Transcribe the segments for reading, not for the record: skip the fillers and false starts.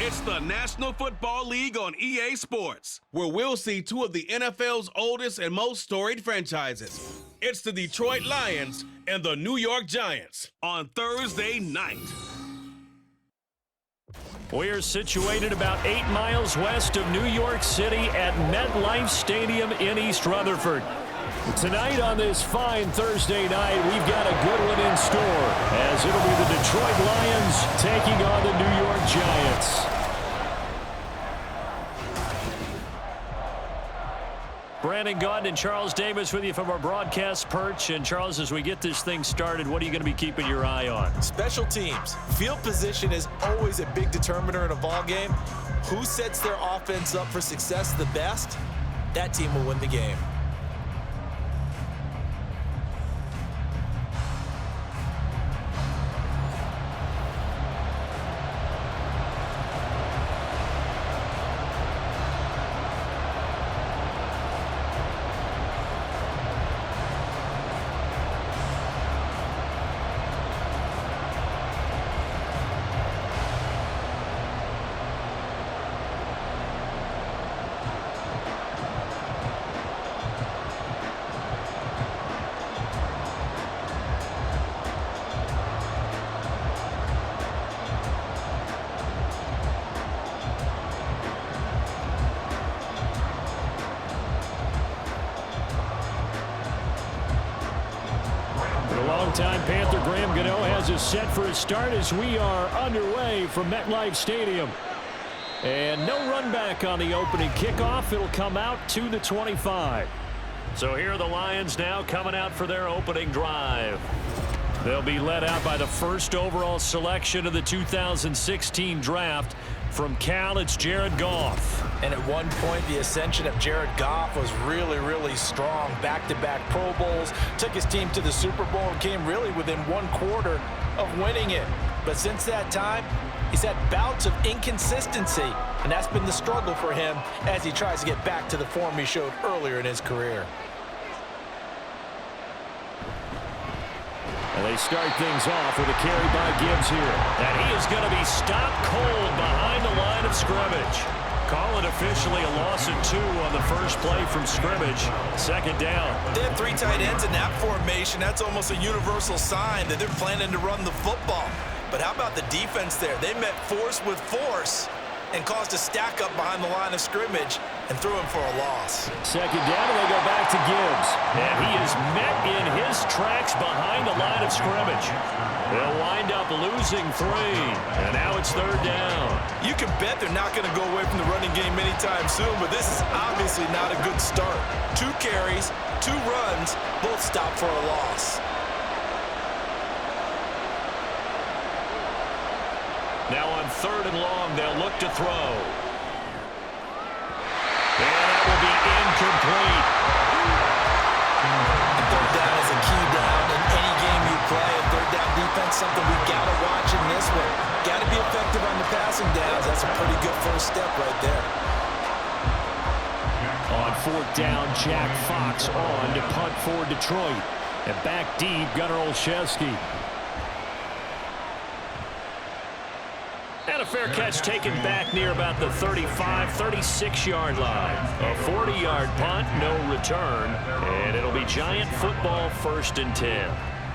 It's the National Football League on EA Sports, where we'll see two of the NFL's oldest and most storied franchises. It's the Detroit Lions and the New York Giants on Thursday night. We're situated about 8 miles west of New York City at MetLife Stadium in East Rutherford. Tonight on this fine Thursday night, we've got a good one in store, as it'll be the Detroit Lions taking on the New York Giants. Brandon Gaudin and Charles Davis with you from our broadcast perch. And Charles, as we get this thing started, what are you going to be keeping your eye on? Special teams. Field position is always a big determiner in a ball game. Who sets their offense up for success the best, that team will win the game. Time Panther Graham Gano has us set for a start as we are underway from MetLife Stadium. And no run back on the opening kickoff. It'll come out to the 25. So here are the Lions now coming out for their opening drive. They'll be led out by the first overall selection of the 2016 draft. From Cal, it's Jared Goff. And at one point, the ascension of Jared Goff was really, really strong. Back-to-back Pro Bowls, took his team to the Super Bowl and came really within 1/4 of winning it. But since that time, he's had bouts of inconsistency, and that's been the struggle for him as he tries to get back to the form he showed earlier in his career. And they start things off with a carry by Gibbs here. And he is going to be stopped cold behind the line of scrimmage. Call it officially a loss of 2 on the first play from scrimmage. Second down. They have 3 tight ends in that formation. That's almost a universal sign that they're planning to run the football. But how about the defense there? They met force with force and caused a stack up behind the line of scrimmage and threw him for a loss. Second down, and they go back to Gibbs. And he is met in his tracks behind the line of scrimmage. They'll wind up losing 3, and now it's third down. You can bet they're not going to go away from the running game anytime soon, but this is obviously not a good start. 2 carries, 2 runs, both stopped for a loss. Now on third and long, they'll look to throw. And that will be incomplete. Third down is a key down in any game you play. And third down defense, something we got to watch in this one. Got to be effective on the passing downs. That's a pretty good first step right there. On fourth down, Jack Fox on to punt for Detroit. And back deep, Gunnar Olszewski. And a fair catch taken back near about the 35, 36-yard line. A 40-yard punt, no return. And it'll be Giant football, 1st and 10.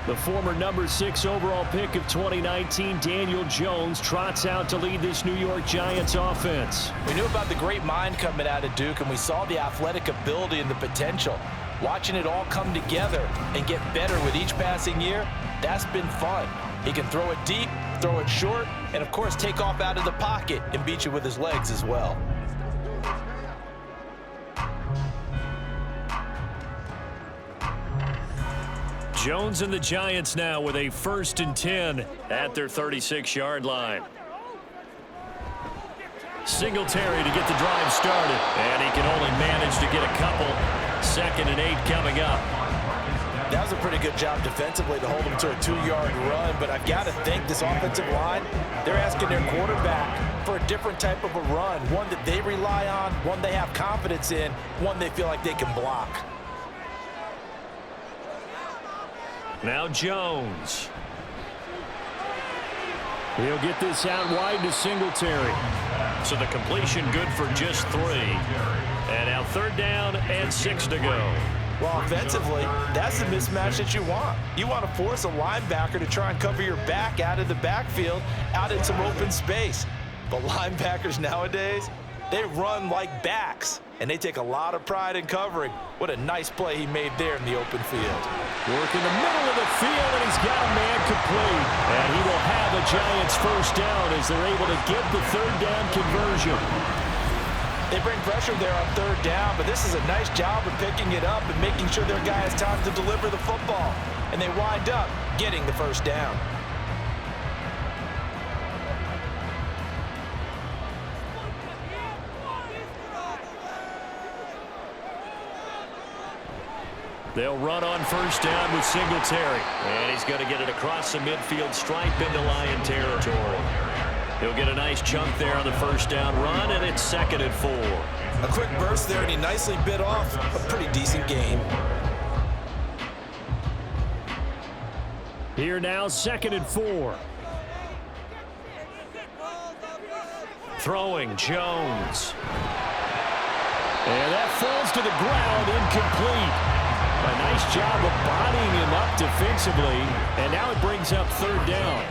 The former number 6 overall pick of 2019, Daniel Jones, trots out to lead this New York Giants offense. We knew about the great mind coming out of Duke, and we saw the athletic ability and the potential. Watching it all come together and get better with each passing year, that's been fun. He can throw it deep, throw it short, and of course take off out of the pocket and beat you with his legs as well. Jones and the Giants now with a 1st and 10 at their 36-yard line. Singletary to get the drive started, and he can only manage to get a couple. 2nd and 8 coming up. That was a pretty good job defensively to hold him to a 2-yard run, but I've got to think this offensive line, they're asking their quarterback for a different type of a run, one that they rely on, one they have confidence in, one they feel like they can block. Now Jones. He'll get this out wide to Singletary. So the completion good for just 3. And now 3rd down and 6 to go. Well, offensively, that's the mismatch that you want. You want to force a linebacker to try and cover your back out of the backfield, out in some open space. But linebackers nowadays, they run like backs, and they take a lot of pride in covering. What a nice play he made there in the open field. Work in the middle of the field, and he's got a man complete. And he will have a Giants 1st down as they're able to get the 3rd down conversion. They bring pressure there on 3rd down, but this is a nice job of picking it up and making sure their guy has time to deliver the football. And they wind up getting the 1st down. They'll run on 1st down with Singletary. And he's going to get it across the midfield stripe into Lion territory. He'll get a nice chunk there on the 1st down run, and it's 2nd and 4. A quick burst there, and he nicely bit off a pretty decent game. Here now, 2nd and 4. Throwing, Jones. And that falls to the ground, incomplete. A nice job of bodying him up defensively, and now it brings up 3rd down.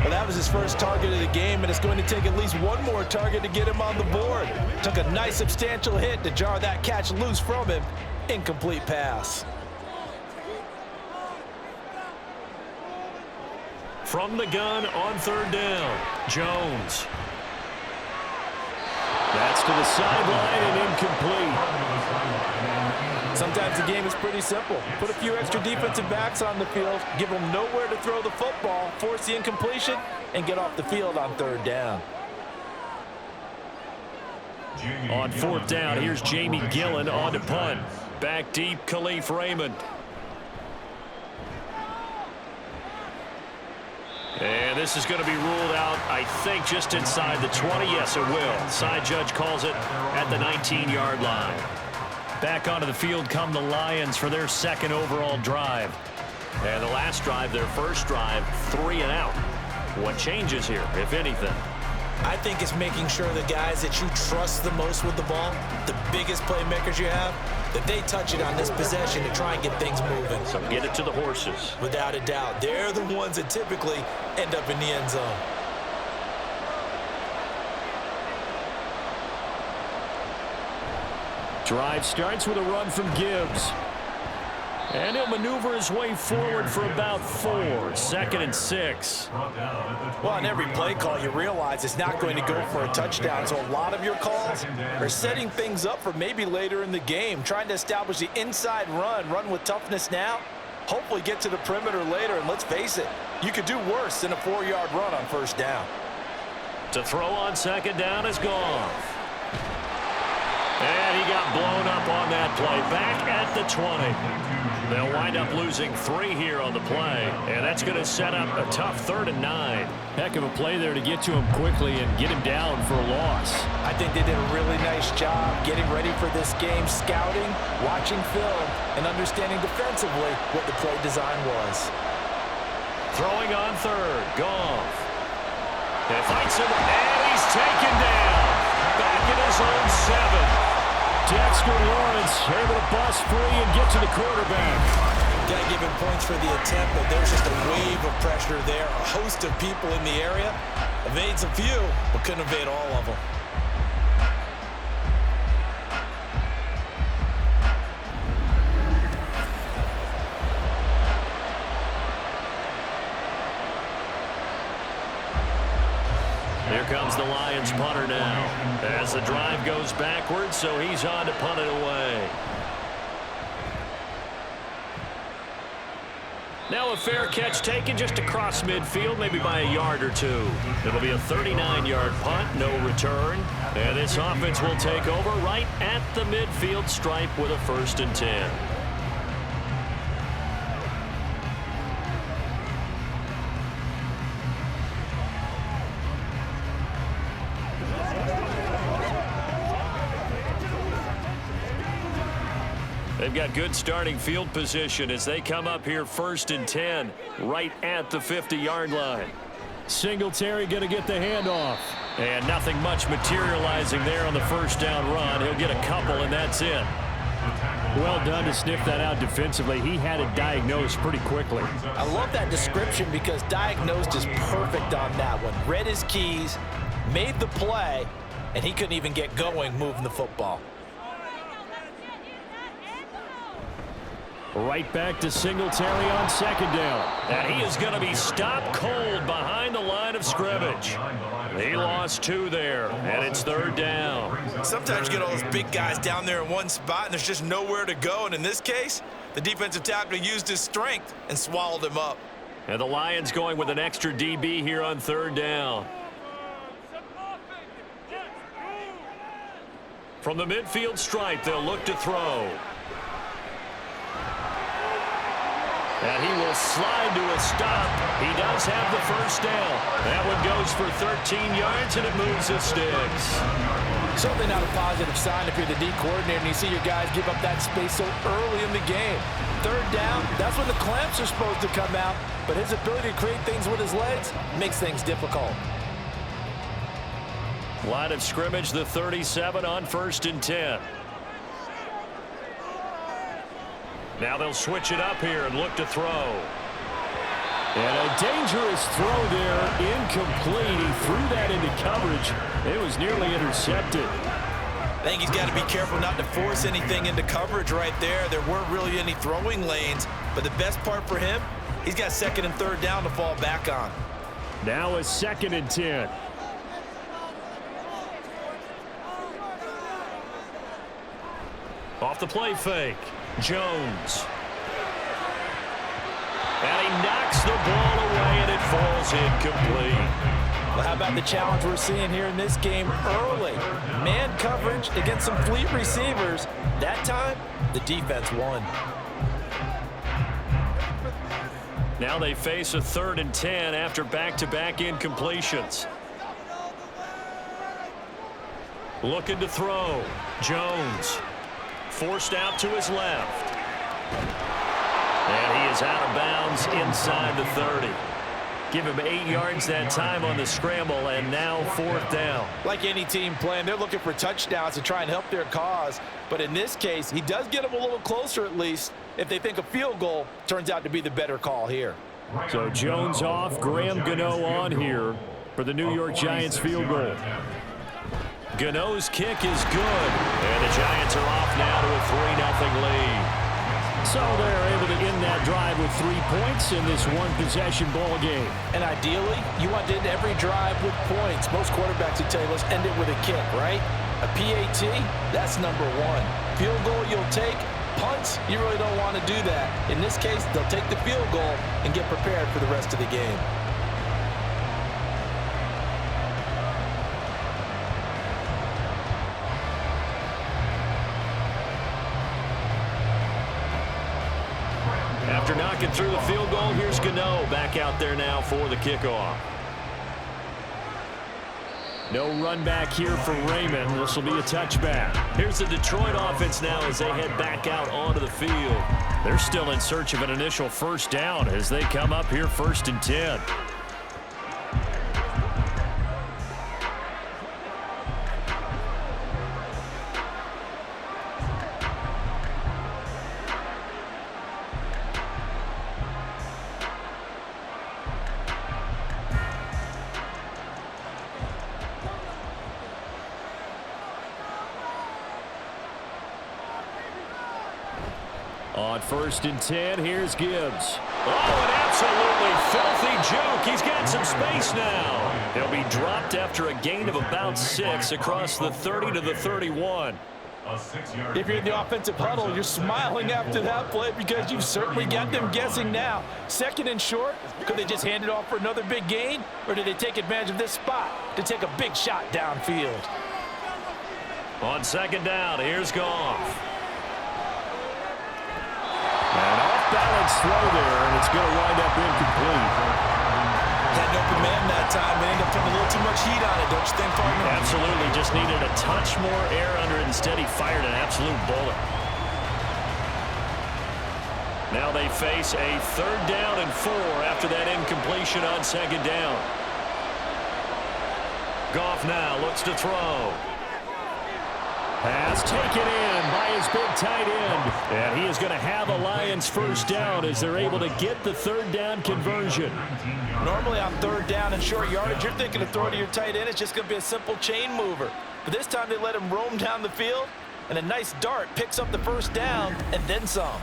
Well, that was his first target of the game, and it's going to take at least one more target to get him on the board. Took a nice substantial hit to jar that catch loose from him. Incomplete pass. From the gun on 3rd down, Jones. That's to the sideline and incomplete. Sometimes the game is pretty simple. Put a few extra defensive backs on the field, give them nowhere to throw the football, force the incompletion, and get off the field on 3rd down. On 4th down, here's Jamie Gillen on to punt. Back deep, Khalif Raymond. And this is going to be ruled out, I think, just inside the 20. Yes, it will. Side judge calls it at the 19-yard line. Back onto the field come the Lions for their 2nd overall drive. And the last drive, their 1st drive, 3 and out. What changes here, if anything? I think it's making sure the guys that you trust the most with the ball, the biggest playmakers you have, that they touch it on this possession to try and get things moving. So get it to the horses. Without a doubt. They're the ones that typically end up in the end zone. Drive starts with a run from Gibbs. And he'll maneuver his way forward for about 4. 2nd and 6. Well, on every play call, you realize it's not going to go for a touchdown. So a lot of your calls are setting things up for maybe later in the game, trying to establish the inside run with toughness now, hopefully get to the perimeter later. And let's face it, you could do worse than a 4-yard run on 1st down. To throw on 2nd down is Goff. And he got blown up on that play. Back at the 20. They'll wind up losing 3 here on the play. And that's going to set up a tough 3rd and 9. Heck of a play there to get to him quickly and get him down for a loss. I think they did a really nice job getting ready for this game, scouting, watching film, and understanding defensively what the play design was. Throwing on 3rd. Goff. They fights him, and he's taken down. Back in his own 7. Dexter Lawrence able to bust free and get to the quarterback. Got to give him points for the attempt, but there's just a wave of pressure there. A host of people in the area. Evades a few, but couldn't evade all of them. Here comes the Lions punter now as the drive goes backwards, so he's on to punt it away. Now a fair catch taken just across midfield, maybe by a yard or 2. It'll be a 39-yard punt, no return. And this offense will take over right at the midfield stripe with a 1st and 10. They've got good starting field position as they come up here 1st and 10 right at the 50-yard line. Singletary going to get the handoff. And nothing much materializing there on the first down run. He'll get a couple, and that's it. Well done to sniff that out defensively. He had it diagnosed pretty quickly. I love that description because diagnosed is perfect on that one. Read his keys, made the play, and he couldn't even get going moving the football. Right back to Singletary on second down. And he is going to be stopped cold behind the line of scrimmage. He lost 2 there, and it's third down. Sometimes you get all those big guys down there in one spot, and there's just nowhere to go. And in this case, the defensive tackle used his strength and swallowed him up. And the Lions going with an extra DB here on third down. From the midfield stripe, they'll look to throw. And he will slide to a stop. He does have the first down. That one goes for 13 yards, and it moves his sticks. Certainly not a positive sign if you're the D coordinator and you see your guys give up that space so early in the game. Third down, that's when the clamps are supposed to come out, but his ability to create things with his legs makes things difficult. Line of scrimmage, the 37 on 1st and 10. Now they'll switch it up here and look to throw. And a dangerous throw there, incomplete. He threw that into coverage. It was nearly intercepted. I think he's got to be careful not to force anything into coverage right there. There weren't really any throwing lanes, but the best part for him, he's got second and third down to fall back on. Now a 2nd and 10. Off the play fake. Jones. And he knocks the ball away, and it falls incomplete. Well, how about the challenge we're seeing here in this game early? Man coverage against some fleet receivers. That time, the defense won. Now they face a 3rd and 10 after back-to-back incompletions. Looking to throw. Jones. Forced out to his left. And he is out of bounds inside the 30. Give him 8 yards that time on the scramble, and now 4th down. Like any team playing, they're looking for touchdowns to try and help their cause. But in this case, he does get them a little closer at least if they think a field goal turns out to be the better call here. So Jones off, Graham Gano on here for the New York Giants field goal. Gano's kick is good, and the Giants are off now to a 3-0 lead. So they're able to end that drive with 3 points in this one-possession ball game. And ideally, you want to end every drive with points. Most quarterbacks would tell you, let's end it with a kick, right? A PAT, that's number 1. Field goal you'll take. Punts, you really don't want to do that. In this case, they'll take the field goal and get prepared for the rest of the game. After knocking through the field goal, here's Gano back out there now for the kickoff. No run back here for Raymond. This will be a touchback. Here's the Detroit offense now as they head back out onto the field. They're still in search of an initial first down as they come up here 1st and 10. On 1st and 10, here's Gibbs. Oh, an absolutely filthy joke. He's got some space now. He'll be dropped after a gain of about 6 across the 30 to the 31. If you're in the offensive huddle, you're smiling after that play because you've certainly got them guessing now. 2nd and short, could they just hand it off for another big gain? Or did they take advantage of this spot to take a big shot downfield? On 2nd down, here's Goff. An off-balance throw there, and it's going to wind up incomplete. Had an open man that time. They ended up putting a little too much heat on it, don't you think, partner? Absolutely. Just needed a touch more air under it. Instead, he fired an absolute bullet. Now they face a 3rd down and 4 after that incompletion on 2nd down. Goff now looks to throw. Pass taken in by his big tight end. And he is going to have a Lions first down as they're able to get the third down conversion. Normally on third down and short yardage, you're thinking to throw to your tight end. It's just going to be a simple chain mover. But this time they let him roam down the field, and a nice dart picks up the first down and then some.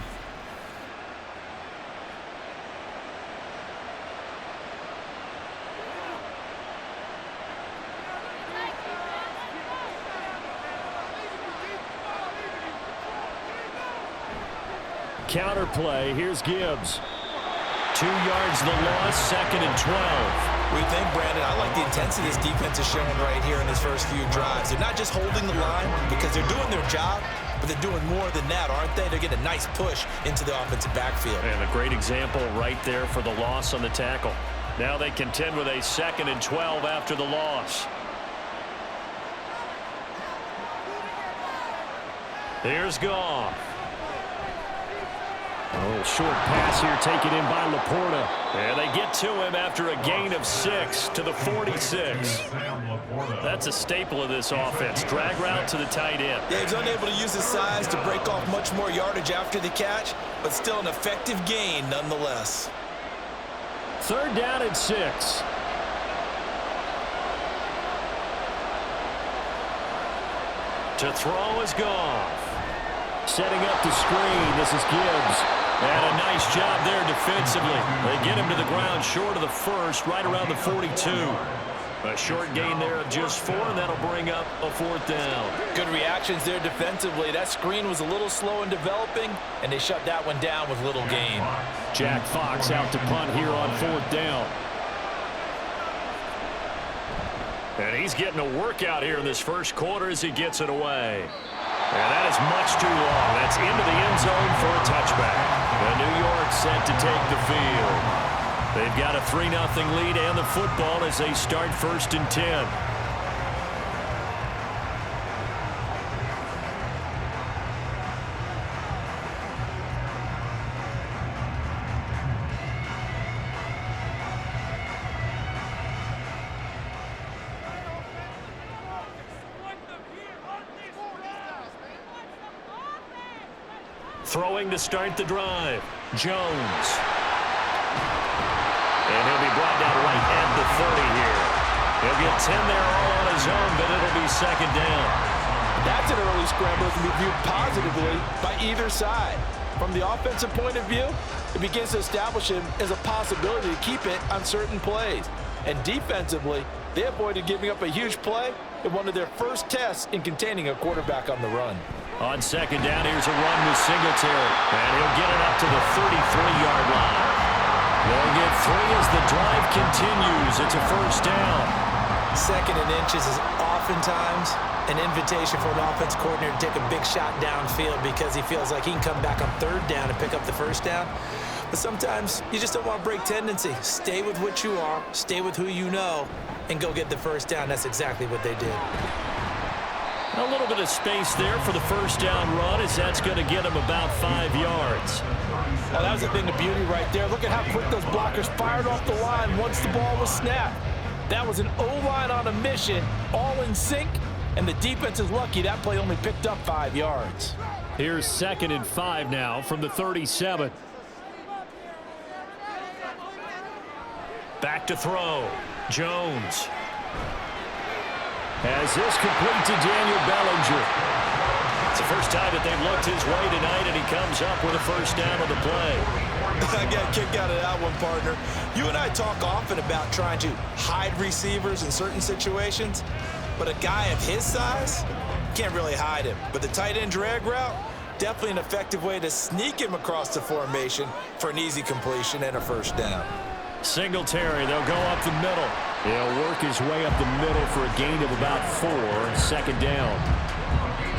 Counter play. Here's Gibbs. 2 yards the loss, 2nd and 12. What do you think, Brandon? I like the intensity this defense is showing right here in his first few drives. They're not just holding the line because they're doing their job, but they're doing more than that, aren't they? They're getting a nice push into the offensive backfield. And a great example right there for the loss on the tackle. Now they contend with a 2nd and 12 after the loss. Here's Goff. A little short pass here taken in by Laporta. And they get to him after a gain of 6 to the 46. That's a staple of this offense. Drag route to the tight end. Yeah, he's unable to use his size to break off much more yardage after the catch, but still an effective gain nonetheless. 3rd down and 6. To throw is Goff. Setting up the screen. This is Gibbs. And a nice job there defensively. They get him to the ground short of the first, right around the 42. A short gain there of just 4, and that'll bring up a 4th down. Good reactions there defensively. That screen was a little slow in developing, and they shut that one down with little gain. Jack Fox out to punt here on 4th down. And he's getting a workout here in this first quarter as he gets it away. And that is much too long. That's into the end zone for a touchback. And New York set to take the field. They've got a 3-0 lead and the football as they start 1st and 10. Throwing to start the drive. Jones. And he'll be brought down right at the 30 here. He'll get 10 there all on his own, but it'll be 2nd down. That's an early scramble that can be viewed positively by either side. From the offensive point of view, it begins to establish him as a possibility to keep it on certain plays. And defensively, they avoided giving up a huge play in one of their first tests in containing a quarterback on the run. On 2nd down, here's a run with Singletary. And he'll get it up to the 33-yard line. They'll get 3 as the drive continues. It's a 1st down. 2nd and inches is oftentimes an invitation for an offense coordinator to take a big shot downfield because he feels like he can come back on 3rd down and pick up the 1st down. But sometimes you just don't want to break tendency. Stay with what you are, stay with who you know, and go get the 1st down. That's exactly what they did. A little bit of space there for the 1st down run as that's going to get him about 5 yards. Oh, that was a thing of beauty right there. Look at how quick those blockers fired off the line once the ball was snapped. That was an O-line on a mission, all in sync, and the defense is lucky that play only picked up 5 yards. Here's 2nd and 5 now from the 37. Back to throw. Jones. As this complete to Daniel Bellinger. It's the first time that they've looked his way tonight, and he comes up with a 1st down on the play. I got a kick out of that one, partner. You and I talk often about trying to hide receivers in certain situations, but a guy of his size can't really hide him. But the tight end drag route, definitely an effective way to sneak him across the formation for an easy completion and a 1st down. Singletary, they'll go up the middle. He'll work his way up the middle for a gain of about 4, 2nd down.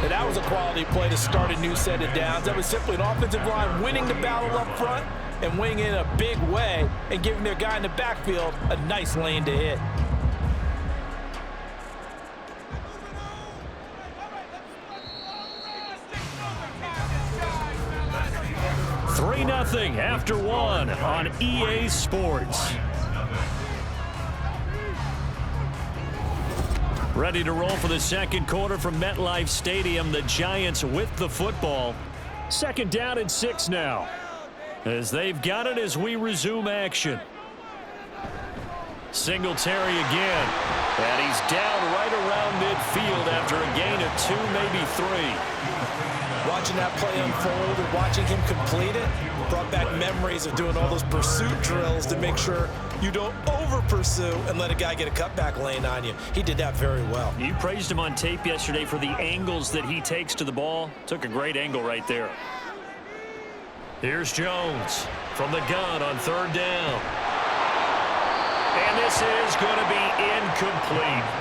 And that was a quality play to start a new set of downs. That was simply an offensive line winning the battle up front and winning in a big way and giving their guy in the backfield a nice lane to hit. Nothing after 1 on EA Sports. Ready to roll for the second quarter from MetLife Stadium. The Giants with the football. Second down and 6 now. As they've got it as we resume action. Singletary again. And he's down right around midfield after a gain of 2, maybe 3. Watching that play unfold and watching him complete it brought back memories of doing all those pursuit drills to make sure you don't over-pursue and let a guy get a cutback lane on you. He did that very well. You praised him on tape yesterday for the angles that he takes to the ball. Took a great angle right there. Here's Jones from the gun on third down. And this is going to be incomplete.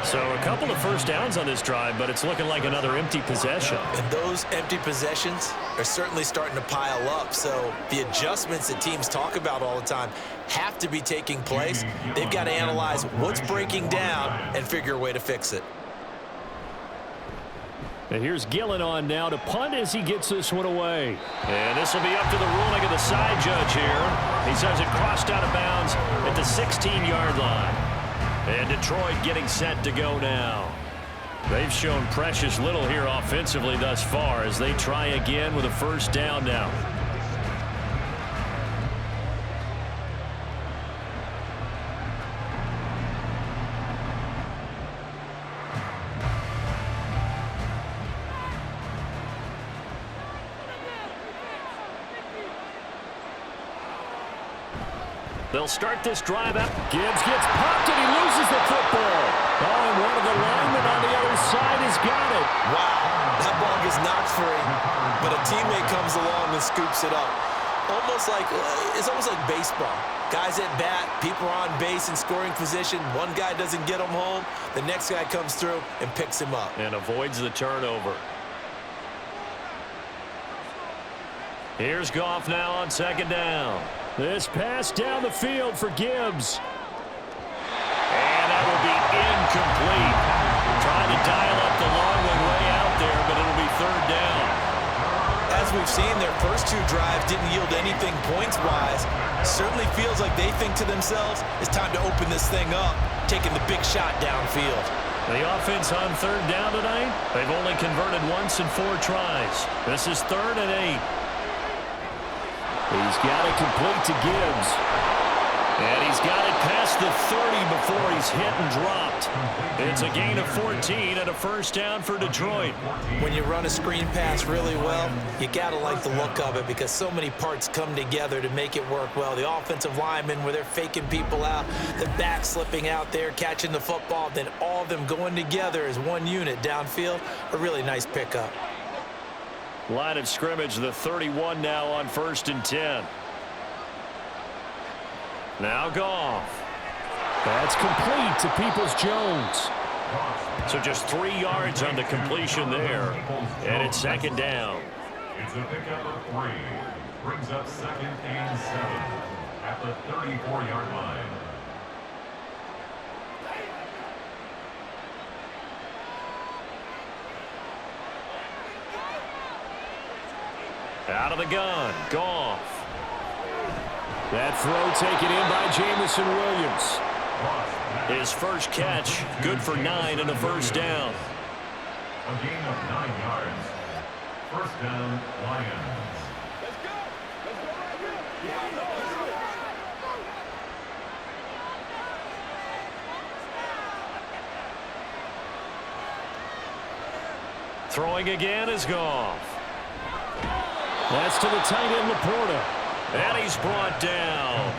So a couple of first downs on this drive, but it's looking like another empty possession. And those empty possessions are certainly starting to pile up. So the adjustments that teams talk about all the time have to be taking place. They've got to analyze what's breaking down and figure a way to fix it. And here's Gillen on now to punt as he gets this one away. And this will be up to the ruling of the side judge here. He says it crossed out of bounds at the 16-yard line. And Detroit getting set to go now. They've shown precious little here offensively thus far as they try again with a first down now. They'll start this drive out. Gibbs gets popped and he loses the football. Oh, and one of the linemen on the other side has got it. Wow, that ball gets knocked free, but a teammate comes along and scoops it up. It's almost like baseball. Guys at bat, people are on base in scoring position. One guy doesn't get him home. The next guy comes through and picks him up. And avoids the turnover. Here's Goff now on second down. This pass down the field for Gibbs. And that will be incomplete. Trying to dial up the long way out there, but it'll be third down. As we've seen, their first two drives didn't yield anything points-wise. Certainly feels like they think to themselves, it's time to open this thing up, taking the big shot downfield. The offense on third down tonight, they've only converted once in 4 tries. This is 3rd and 8. He's got it complete to Gibbs. And he's got it past the 30 before he's hit and dropped. It's a gain of 14 and a first down for Detroit. When you run a screen pass really well, you got to like the look of it because so many parts come together to make it work well. The offensive linemen where they're faking people out, the back slipping out there, catching the football, then all of them going together as one unit downfield. A really nice pickup. Line of scrimmage, the 31 now on 1st and 10. Now Goff. That's complete to Peoples-Jones. So just 3 yards on the completion there. And it's second down. It's a pickup of 3. Brings up 2nd and 7 at the 34-yard line. Out of the gun, Goff. That throw taken in by Jamison Williams. His first catch, good for 9 and a first down. A gain of 9 yards. First down, Lions. Throwing again is Goff. That's to the tight end, Laporta. And he's brought down.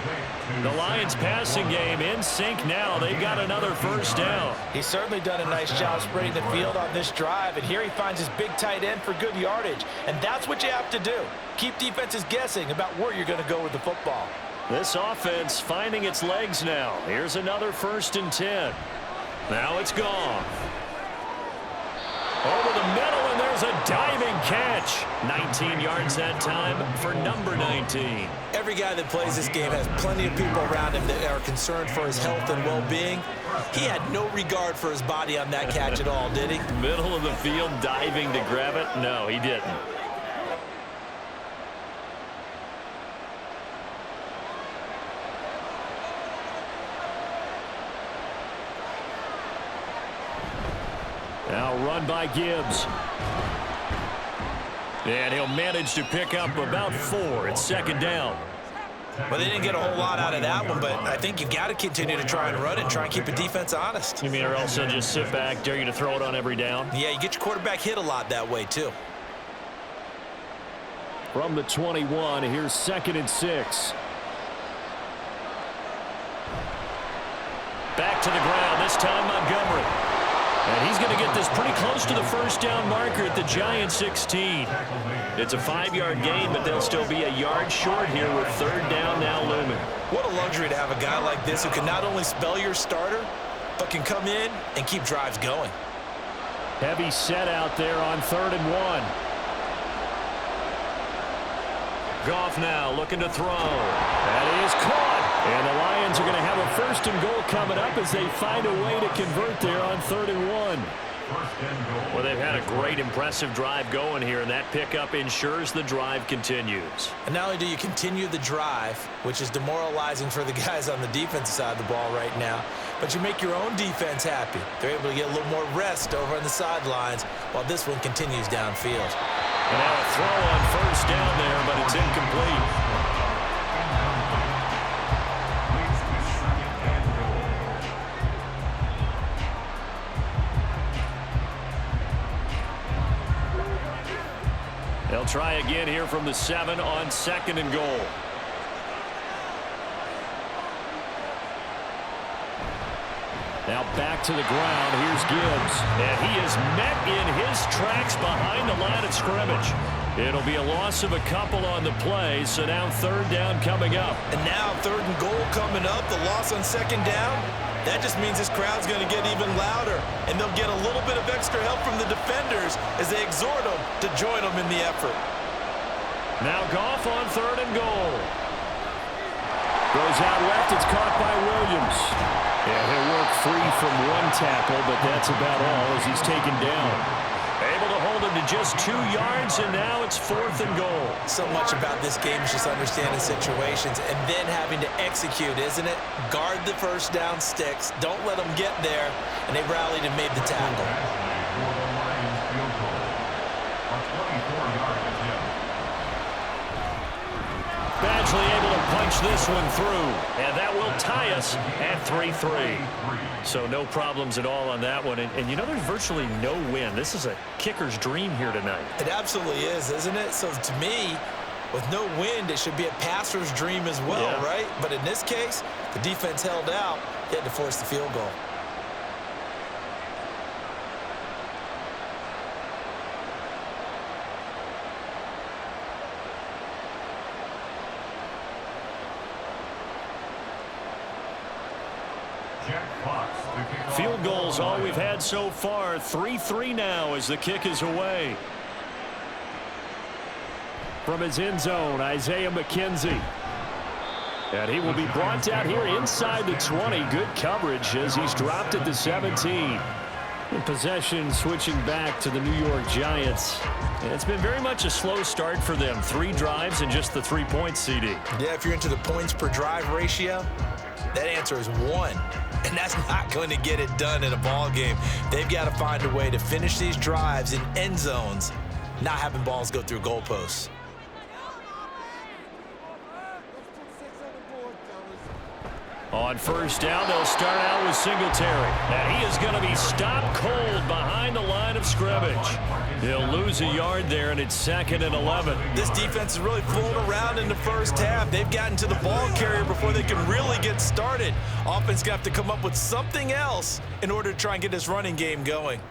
The Lions passing game in sync now. They've got another first down. He's certainly done a nice job spreading the field on this drive. And here he finds his big tight end for good yardage. And that's what you have to do. Keep defenses guessing about where you're going to go with the football. This offense finding its legs now. Here's another 1st and 10. Now it's Goff. Over the middle, and there's a diving catch. 19 yards that time for number 19. Every guy that plays this game has plenty of people around him that are concerned for his health and well-being. He had no regard for his body on that catch at all, did he? Middle of the field, diving to grab it? No, he didn't. Now run by Gibbs. And he'll manage to pick up about 4. It's second down. Well, they didn't get a whole lot out of that one, but I think you've got to continue to try and run it and try and keep the defense honest. You mean, or else they'll just sit back, dare you to throw it on every down? Yeah, you get your quarterback hit a lot that way, too. From the 21, here's 2nd and 6. Back to the ground, this time Montgomery. And he's going to get this pretty close to the first down marker at the Giants 16. It's a 5-yard gain, but they'll still be a yard short here with 3rd down now looming. What a luxury to have a guy like this who can not only spell your starter, but can come in and keep drives going. Heavy set out there on 3rd and 1. Goff now looking to throw. That is caught. And the Lions are going to have a 1st and goal coming up as they find a way to convert there on 3rd and 1. Well, they've had a great, impressive drive going here, and that pickup ensures the drive continues. And not only do you continue the drive, which is demoralizing for the guys on the defensive side of the ball right now, but you make your own defense happy. They're able to get a little more rest over on the sidelines while this one continues downfield. And now a throw on 1st down there, but it's incomplete. They'll try again here from the 7 on 2nd and goal. Now back to the ground. Here's Gibbs. And he is met in his tracks behind the line of scrimmage. It'll be a loss of a couple on the play, so now 3rd down coming up. And now 3rd and goal coming up. The loss on 2nd down. That just means this crowd's going to get even louder, and they'll get a little bit of extra help from the defenders as they exhort them to join them in the effort. Now Goff on 3rd and goal. Goes out left. It's caught by Williams. Yeah, he'll work free from 1 tackle, but that's about all as he's taken down. Able to hold him to just 2 yards, and now it's 4th and goal. So much about this game is just understanding situations and then having to execute, isn't it? Guard the 1st down sticks. Don't let them get there, and they rallied and made the tackle. Badgley able to punch this one through, and that will tie us at 3-3. So no problems at all on that one. And you know, there's virtually no win. This is a kicker's dream here tonight. It absolutely is, isn't it? So to me, with no wind, it should be a passer's dream as well, yeah. Right? But in this case, the defense held out. They had to force the field goal. Field goals all we've had so far. 3-3 now as the kick is away. From his end zone, Isaiah McKenzie. And he will be brought down here inside the 20. Good coverage as he's dropped at the 17. Possession switching back to the New York Giants. And it's been very much a slow start for them. 3 drives and just the 3 points, CD. Yeah, if you're into the points per drive ratio, that answer is 1. And that's not going to get it done in a ball game. They've got to find a way to finish these drives in end zones, not having balls go through goalposts. On 1st down, they'll start out with Singletary. And he is going to be stopped cold behind the line of scrimmage. He'll lose a yard there, and it's 2nd and 11. This defense is really fooling around in the first half. They've gotten to the ball carrier before they can really get started. Offense got to come up with something else in order to try and get this running game going.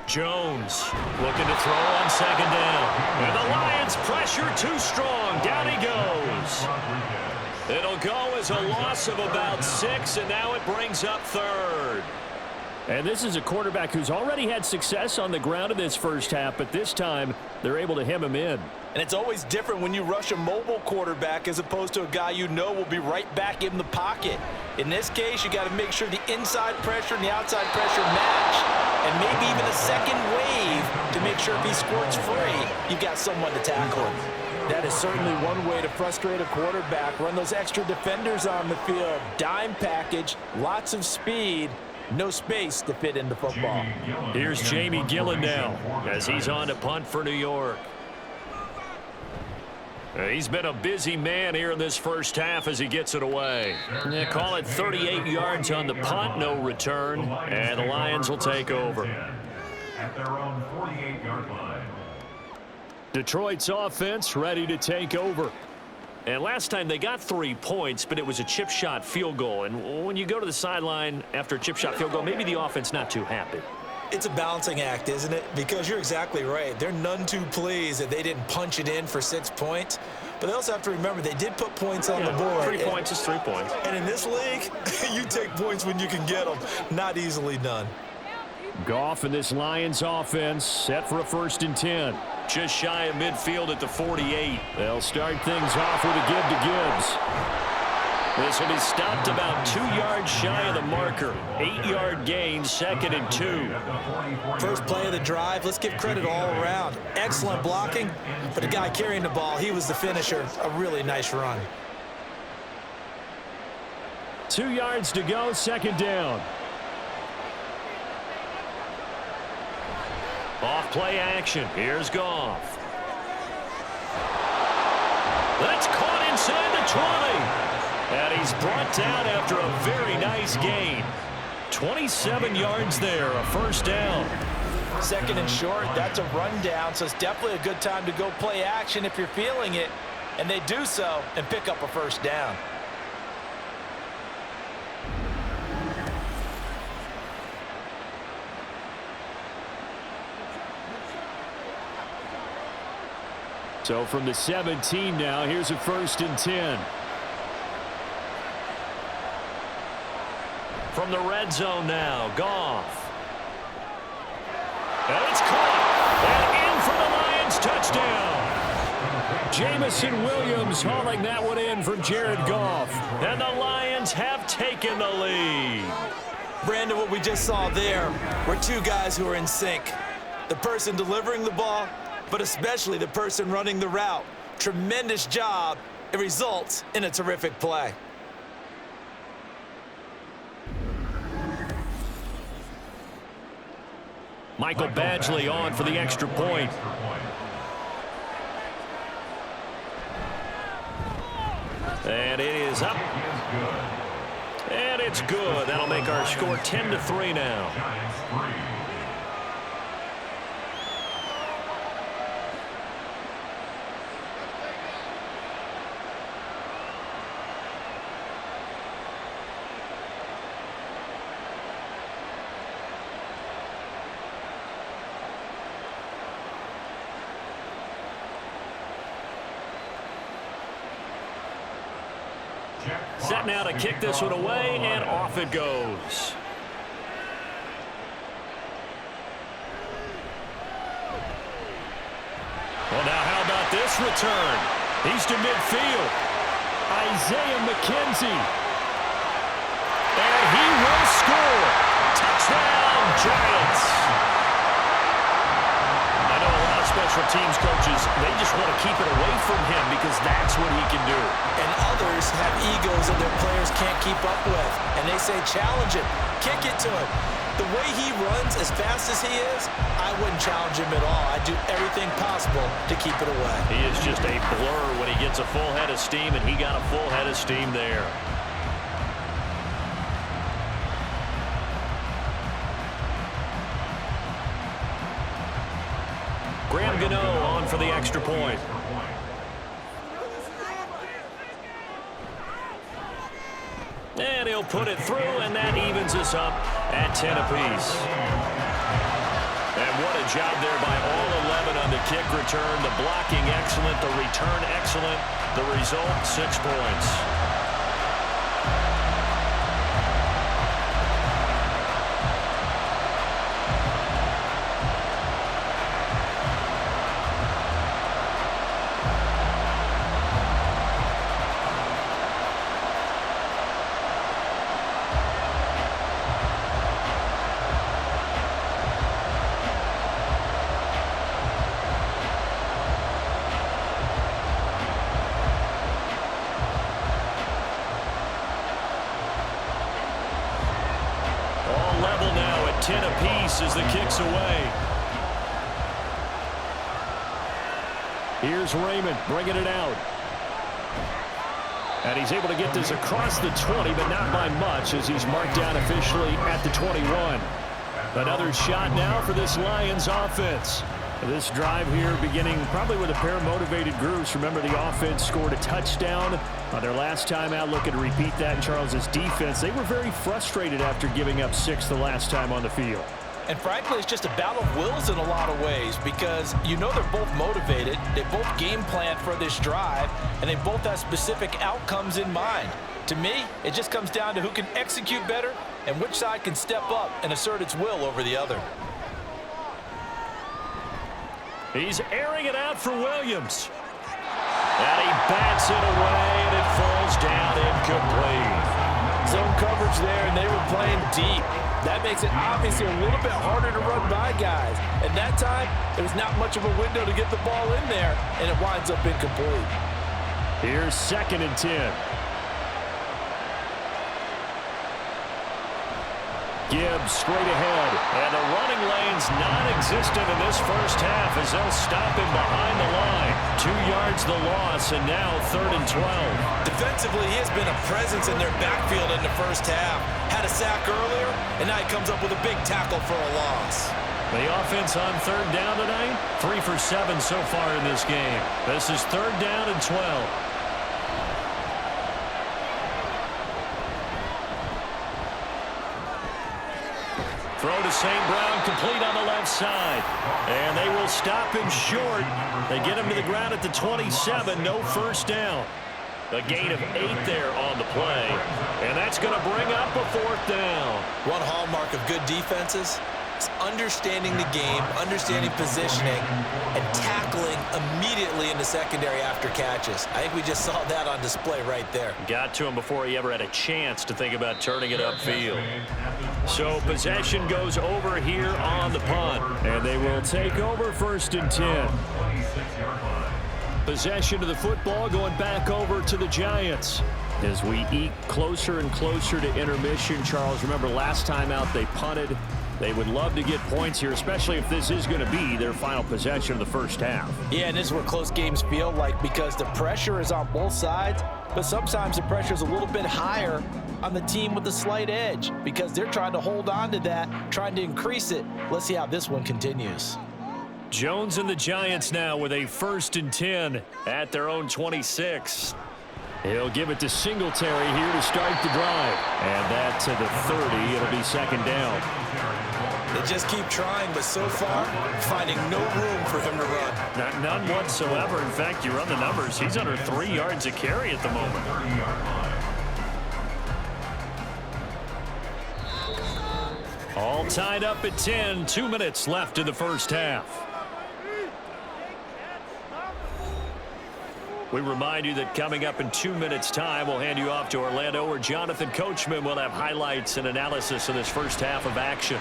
Jones looking to throw on 2nd down. And the Lions pressure too strong. Down he goes. It'll go as a loss of about 6, and now it brings up 3rd. And this is a quarterback who's already had success on the ground in this first half, but this time they're able to hem him in. And it's always different when you rush a mobile quarterback as opposed to a guy you know will be right back in the pocket. In this case, you got to make sure the inside pressure and the outside pressure match, and maybe even a second wave to make sure if he squirts free, you've got someone to tackle him. That is certainly one way to frustrate a quarterback. Run those extra defenders on the field. Dime package, lots of speed, No space to fit into football. Here's Jamie Gillen now as he's on to punt for New York. He's been a busy man here in this first half as he gets it away. They call it 38 yards on the punt, no return, and the Lions will take over. At their own 48-yard line. Detroit's offense ready to take over. And last time they got 3 points, but it was a chip shot field goal. And when you go to the sideline after a chip shot field goal, maybe the offense not too happy. It's a balancing act, isn't it? Because you're exactly right. They're none too pleased that they didn't punch it in for 6 points. But they also have to remember they did put points on the board. 3 points is 3 points. And in this league, you take points when you can get them. Not easily done. Goff and this Lions offense set for a 1st and 10. Just shy of midfield at the 48. They'll start things off with a give to Gibbs. This will be stopped about 2 yards shy of the marker. 8-yard gain, 2nd and 2. First play of the drive. Let's give credit all around. Excellent blocking, but the guy carrying the ball, he was the finisher. A really nice run. 2 yards to go, 2nd down. Off play action. Here's Goff. That's caught inside the 20. And he's brought down after a very nice gain. 27 yards there, a 1st down. 2nd and short, that's a rundown, so it's definitely a good time to go play action if you're feeling it. And they do so and pick up a 1st down. So from the 17 now, here's a 1st and 10. From the red zone now, Goff. And it's caught. And in for the Lions touchdown. Jamison Williams hauling that one in from Jared Goff. And the Lions have taken the lead. Brandon, what we just saw there were 2 guys who are in sync. The person delivering the ball, but especially the person running the route. Tremendous job. It results in a terrific play. Michael Badgley on for the extra point. And it is up. And it's good. That'll make our score 10-3 now. Set now to kick this one away, and off it goes. Well, now how about this return? He's to midfield. Isaiah McKenzie. And he will score. Touchdown, Giants. I know a lot of special teams coaches, they just want to keep it away from him because that's what he can do. And others have egos that their players can't keep up with. And they say, challenge him, kick it to him. The way he runs as fast as he is, I wouldn't challenge him at all. I'd do everything possible to keep it away. He is just a blur when he gets a full head of steam, and he got a full head of steam there. Graham Gano on for the extra point. And he'll put it through, and that evens us up at 10 apiece. And what a job there by all 11 on the kick return. The blocking excellent, the return excellent. The result, 6 points. as the kick's away. Here's Raymond bringing it out. And he's able to get this across the 20, but not by much as he's marked down officially at the 21. Another shot now for this Lions offense. This drive here beginning probably with a pair of motivated groups. Remember, the offense scored a touchdown on their last time out. Looking to repeat that in Charles's defense. They were very frustrated after giving up 6 the last time on the field. And frankly, it's just a battle of wills in a lot of ways because you know they're both motivated. They both game plan for this drive, and they both have specific outcomes in mind. To me, it just comes down to who can execute better and which side can step up and assert its will over the other. He's airing it out for Williams. And he bats it away, and it falls down incomplete. Zone coverage there, and they were playing deep. That makes it obviously a little bit harder to run by guys. At that time, there was not much of a window to get the ball in there, and it winds up incomplete. Here's 2nd and 10. Gibbs straight ahead, and the running lane's non-existent in this first half as they'll stop him behind the line. 2 yards the loss, and now 3rd and 12. Defensively, he has been a presence in their backfield in the first half. Had a sack earlier, and now he comes up with a big tackle for a loss. The offense on 3rd down tonight, 3 for 7 so far in this game. This is 3rd down and 12. Throw to St. Brown, complete on the left side. And they will stop him short. They get him to the ground at the 27, no first down. A gain of 8 there on the play. And that's going to bring up a 4th down. One hallmark of good defenses is understanding the game, understanding positioning, and tackling immediately in the secondary after catches. I think we just saw that on display right there. Got to him before he ever had a chance to think about turning it upfield. So possession goes over here on the punt. And they will take over 1st and 10. Possession of the football going back over to the Giants. As we eke closer and closer to intermission, Charles, remember last time out they punted. They would love to get points here, especially if this is going to be their final possession of the first half. Yeah, and this is what close games feel like because the pressure is on both sides, but sometimes the pressure is a little bit higher on the team with the slight edge because they're trying to hold on to that, trying to increase it. Let's see how this one continues. Jones and the Giants now with a 1st and 10 at their own 26. He'll give it to Singletary here to start the drive. And that to the 30. It'll be 2nd down. They just keep trying, but so far, finding no room for him to run. None whatsoever. In fact, you run the numbers. He's under 3 yards a carry at the moment. All tied up at 10. 2 minutes left in the first half. We remind you that coming up in 2 minutes' time, we'll hand you off to Orlando, where Jonathan Coachman will have highlights and analysis of this first half of action.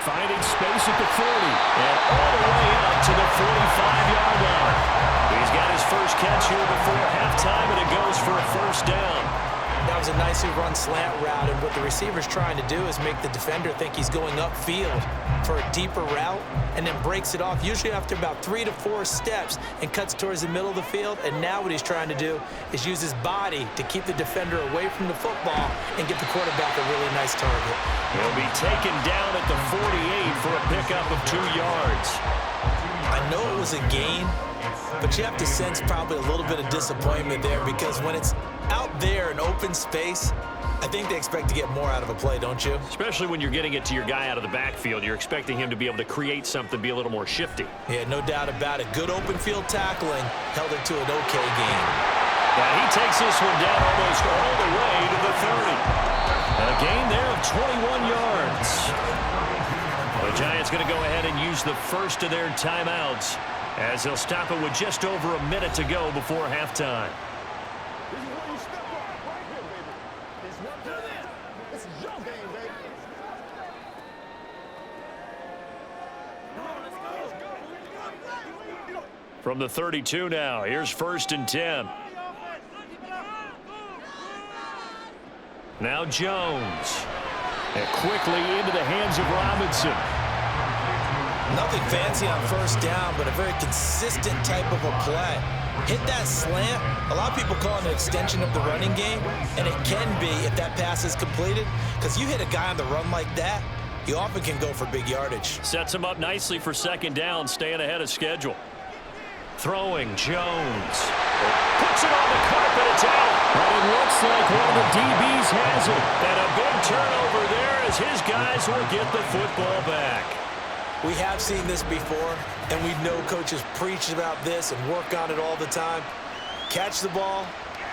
Finding space at the 40 and all the way out to the 45-yard line. He's got his first catch here before halftime, and it goes for a 1st down. That was a nicely run slant route, and what the receiver's trying to do is make the defender think he's going upfield for a deeper route and then breaks it off, usually after about 3 to 4 steps, and cuts towards the middle of the field. And now what he's trying to do is use his body to keep the defender away from the football and get the quarterback a really nice target. He'll be taken down at the 48 for a pickup of 2 yards. I know it was a gain, but you have to sense probably a little bit of disappointment there because when it's out there in open space, I think they expect to get more out of a play, don't you? Especially when you're getting it to your guy out of the backfield. You're expecting him to be able to create something, be a little more shifty. Yeah, no doubt about it. Good open field tackling held it to an okay game. And he takes this one down almost all the way to the 30. And a gain there of 21 yards. The Giants going to go ahead and use the first of their timeouts as they'll stop it with just over a minute to go before halftime. From the 32 now, here's 1st and 10. Now Jones. And quickly into the hands of Robinson. Nothing fancy on first down, but a very consistent type of a play. Hit that slant. A lot of people call it an extension of the running game, and it can be if that pass is completed, because you hit a guy on the run like that, you often can go for big yardage. Sets him up nicely for second down, staying ahead of schedule. Throwing, Jones. Puts it on the carpet, it's out. But it looks like one of the DBs has it. And a big turnover there as his guys will get the football back. We have seen this before, and we know coaches preach about this and work on it all the time. Catch the ball.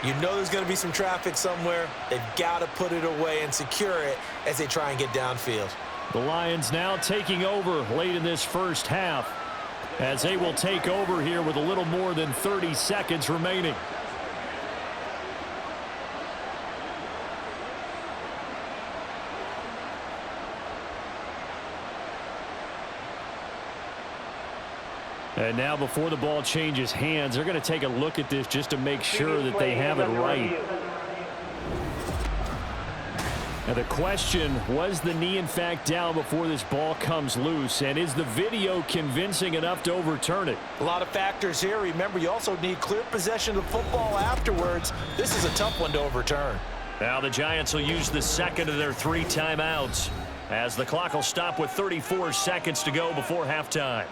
You know there's going to be some traffic somewhere. They've got to put it away and secure it as they try and get downfield. The Lions now taking over late in this first half, as they will take over here with a little more than 30 seconds remaining. And now before the ball changes hands, they're going to take a look at this just to make sure that they have it right. Now the question, was the knee in fact down before this ball comes loose? And is the video convincing enough to overturn it? A lot of factors here. Remember, you also need clear possession of the football afterwards. This is a tough one to overturn. Now the Giants will use the second of their 3 timeouts, as the clock will stop with 34 seconds to go before halftime.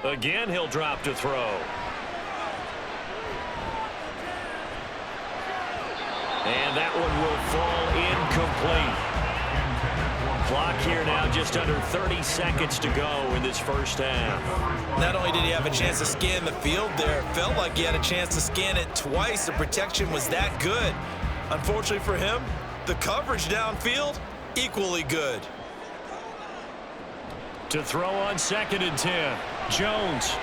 Again, he'll drop to throw. And that one will fall incomplete. Clock here now just under 30 seconds to go in this first half. Not only did he have a chance to scan the field there, it felt like he had a chance to scan it twice. The protection was that good. Unfortunately for him, the coverage downfield, equally good. To throw on 2nd and 10. Jones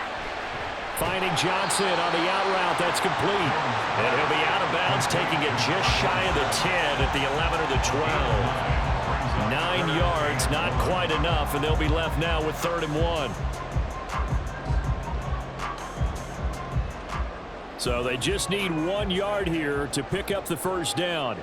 finding Johnson on the out route. That's complete. And he'll be out of bounds, taking it just shy of the 10 at the 11 or the 12. 9 yards, not quite enough, and they'll be left now with 3rd and 1. So they just need 1 yard here to pick up the first down.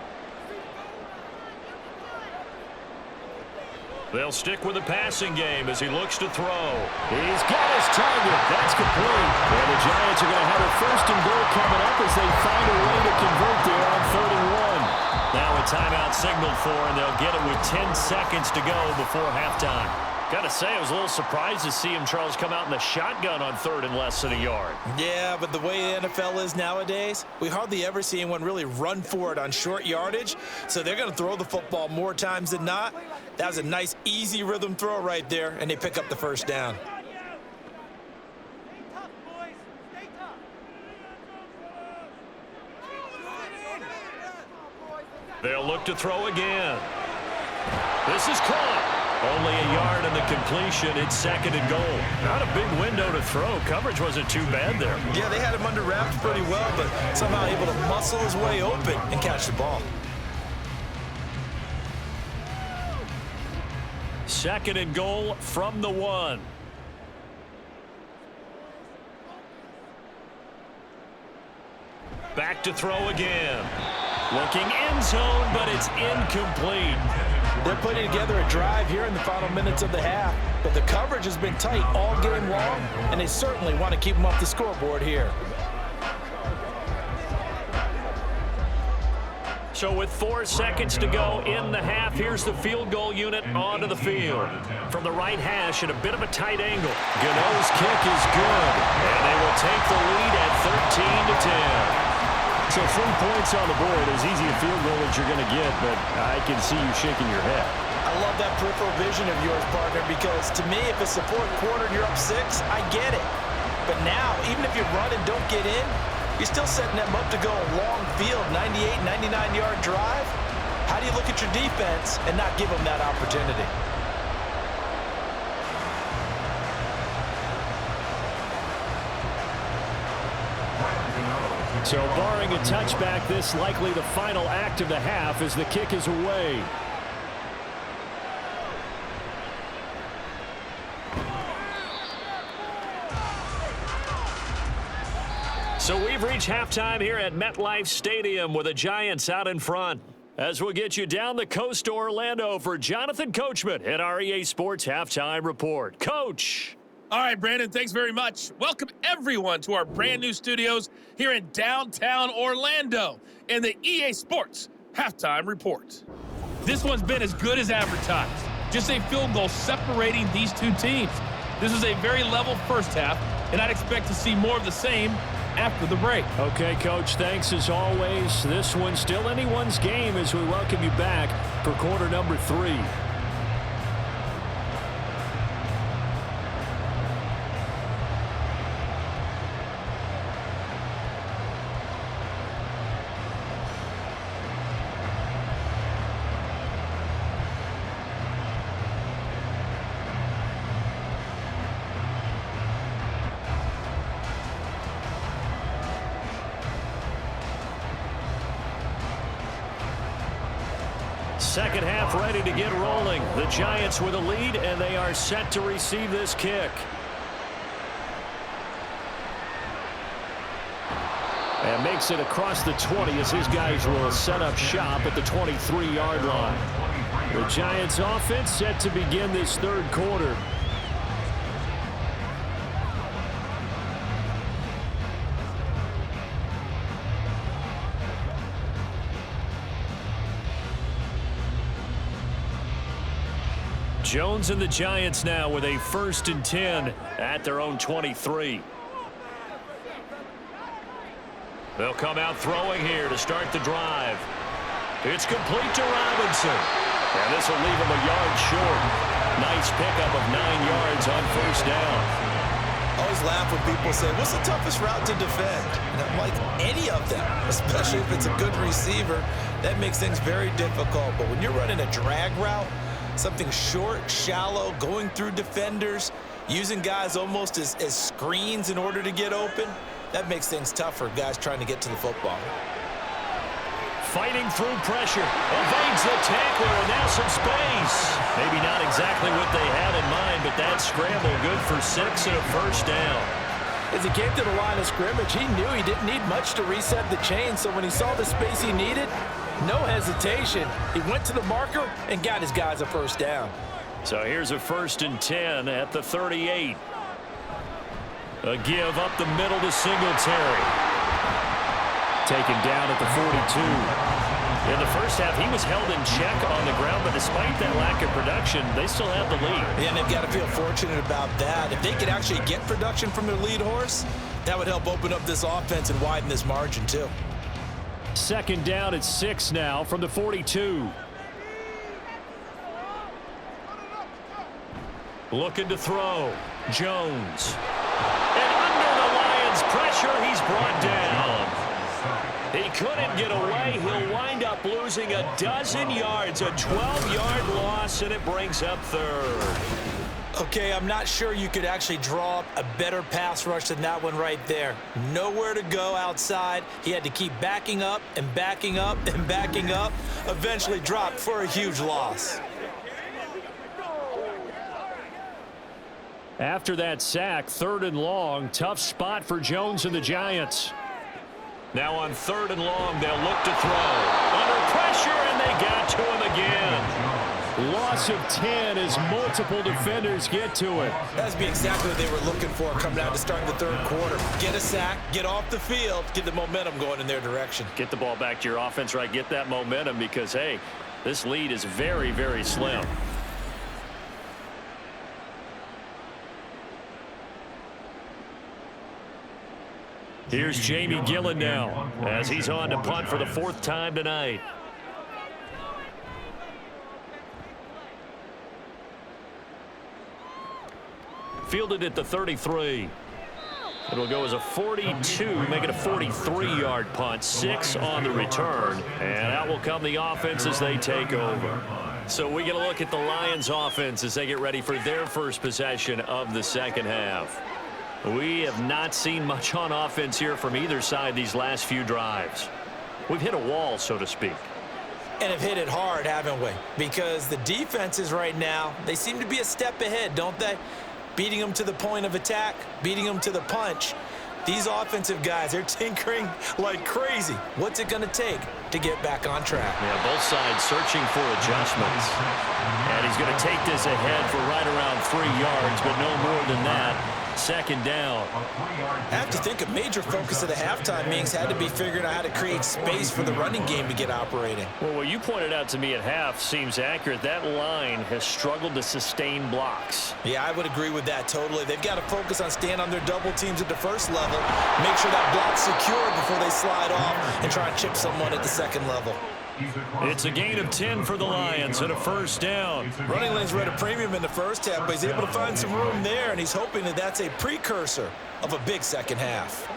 They'll stick with the passing game as he looks to throw. He's got his target. That's complete. And the Giants are going to have a 1st and goal coming up as they find a way to convert there on 3rd and 1. Now a timeout signaled for, and they'll get it with 10 seconds to go before halftime. Got to say, I was a little surprised to see him, Charles, come out in the shotgun on 3rd and less than a yard. Yeah, but the way the NFL is nowadays, we hardly ever see anyone really run for it on short yardage. So they're going to throw the football more times than not. That was a nice, easy rhythm throw right there, and they pick up the first down. They'll look to throw again. This is caught. Only a yard on the completion. It's 2nd and goal. Not a big window to throw. Coverage wasn't too bad there. Yeah, they had him under wraps pretty well, but somehow able to muscle his way open and catch the ball. 2nd and goal from the 1. Back to throw again. Looking end zone, but it's incomplete. They're putting together a drive here in the final minutes of the half, but the coverage has been tight all game long, and they certainly want to keep them off the scoreboard here. So with 4 seconds to go in the half, here's the field goal unit onto the field. From the right hash at a bit of a tight angle. Gano's kick is good, and they will take the lead at 13-10. So 3 points on the board, as easy a field goal as you're going to get, but I can see you shaking your head. I love that peripheral vision of yours, partner, because to me, if it's the 4th quarter and you're up 6, I get it. But now, even if you run and don't get in, you're still setting them up to go a long field, 98, 99-yard drive. How do you look at your defense and not give them that opportunity? So barring a touchback, this likely the final act of the half as the kick is away. So we've reached halftime here at MetLife Stadium with the Giants out in front. As we'll get you down the coast to Orlando for Jonathan Coachman at our EA Sports Halftime Report. Coach. All right, Brandon, thanks very much. Welcome, everyone, to our brand-new studios here in downtown Orlando in the EA Sports Halftime Report. This one's been as good as advertised. Just a field goal separating these two teams. This is a very level first half, and I'd expect to see more of the same after the break. Okay, Coach, thanks as always. This one's still anyone's game as we welcome you back for quarter number 3. Second half ready to get rolling. The Giants with a lead, and they are set to receive this kick. And makes it across the 20 as his guys will set up shop at the 23-yard line. The Giants offense set to begin this third quarter. Jones and the Giants now with a 1st and 10 at their own 23. They'll come out throwing here to start the drive. It's complete to Robinson. And this will leave him a yard short. Nice pickup of 9 yards on first down. I always laugh when people say, what's the toughest route to defend? And I'm like, any of them, especially if it's a good receiver. That makes things very difficult. But when you're running a drag route, something short, shallow, going through defenders, using guys almost as screens in order to get open, that makes things tough for guys trying to get to the football. Fighting through pressure, evades the tackler, and now some space. Maybe not exactly what they had in mind, but that scramble good for 6 and a first down. As he came to the line of scrimmage, he knew he didn't need much to reset the chain, so when he saw the space he needed, no hesitation. He went to the marker and got his guys a first down. So here's a 1st and 10 at the 38. A give up the middle to Singletary. Taken down at the 42. In the first half, he was held in check on the ground, but despite that lack of production, they still have the lead. Yeah, and they've got to feel fortunate about that. If they could actually get production from their lead horse, that would help open up this offense and widen this margin too. 2nd down at 6 now from the 42. Looking to throw. Jones. And under the Lions' pressure, he's brought down. He couldn't get away. He'll wind up losing a dozen yards, a 12-yard loss, and it brings up 3rd. Okay, I'm not sure you could actually draw up a better pass rush than that one right there. Nowhere to go outside. He had to keep backing up and backing up and backing up. Eventually dropped for a huge loss. After that sack, 3rd and long, tough spot for Jones and the Giants. Now on 3rd and long, they'll look to throw. Under pressure, and they got to him again. Loss of 10 as multiple defenders get to it. That's exactly what they were looking for coming out to start the 3rd quarter. Get a sack, get off the field, get the momentum going in their direction. Get the ball back to your offense, right? Get that momentum because, hey, this lead is very, very slim. Here's Jamie Gillen now as he's on to punt for the 4th time tonight. Fielded at the 33. It'll go as a 42, make it a 43-yard punt, 6 on the return, and out will come the offense as they take over. So we get a look at the Lions offense as they get ready for their first possession of the second half. We have not seen much on offense here from either side these last few drives. We've hit a wall, so to speak. And have hit it hard, haven't we? Because the defenses right now, they seem to be a step ahead, don't they? Beating them to the point of attack, beating them to the punch. These offensive guys, they're tinkering like crazy. What's it going to take to get back on track? Yeah, both sides searching for adjustments. And he's going to take this ahead for right around 3 yards, but no more than that. Second down. I have to think a major focus of the halftime meetings had to be figuring out how to create space for the running game to get operating. Well, what you pointed out to me at half seems accurate. That line has struggled to sustain blocks. Yeah, I would agree with that totally. They've got to focus on staying on their double teams at the first level, make sure that block's secure before they slide off and try and chip someone at the second level. It's a gain of 10 for the Lions and a first down. Running lanes were at a premium in the first half, but he's able to find some room there, and he's hoping that that's a precursor of a big second half.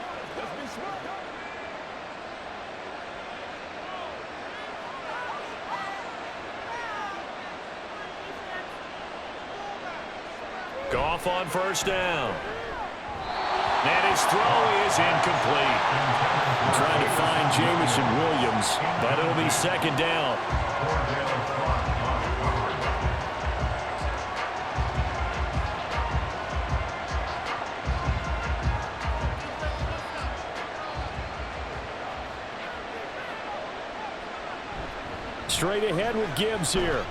Goff on first down. And his throw is incomplete. Trying to find Jamison Williams, but it'll be second down. Straight ahead with Gibbs here.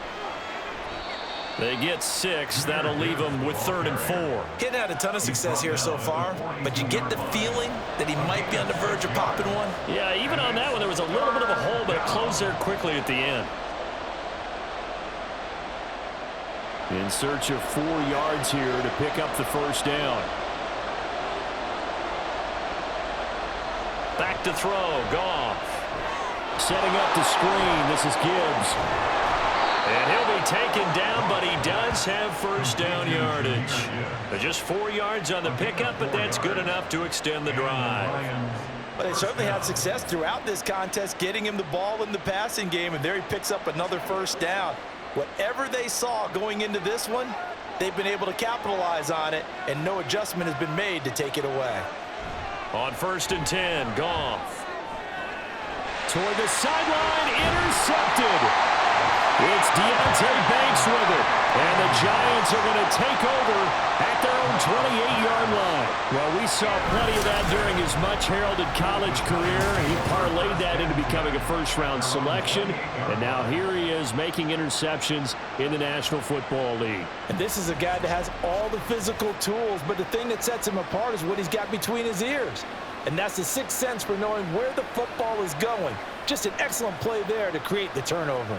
They get 6. That'll leave them with 3rd and 4. He hadn't had a ton of success here so far, but you get the feeling that he might be on the verge of popping one. Yeah, even on that one, there was a little bit of a hole, but it closed there quickly at the end. In search of 4 yards here to pick up the first down. Back to throw, Goff. Setting up the screen, this is Gibbs. And he'll be taken down, but he does have first down yardage. Just 4 yards on the pickup, but that's good enough to extend the drive. But they certainly had success throughout this contest, getting him the ball in the passing game, and there he picks up another first down. Whatever they saw going into this one, they've been able to capitalize on it, and no adjustment has been made to take it away. On 1st and 10, Goff. Toward the sideline, intercepted. It's Deontay Banks with it, and the Giants are going to take over at their own 28-yard line. Well, we saw plenty of that during his much-heralded college career. He parlayed that into becoming a first-round selection, and now here he is making interceptions in the National Football League. And this is a guy that has all the physical tools, but the thing that sets him apart is what he's got between his ears. And that's the sixth sense for knowing where the football is going. Just an excellent play there to create the turnover.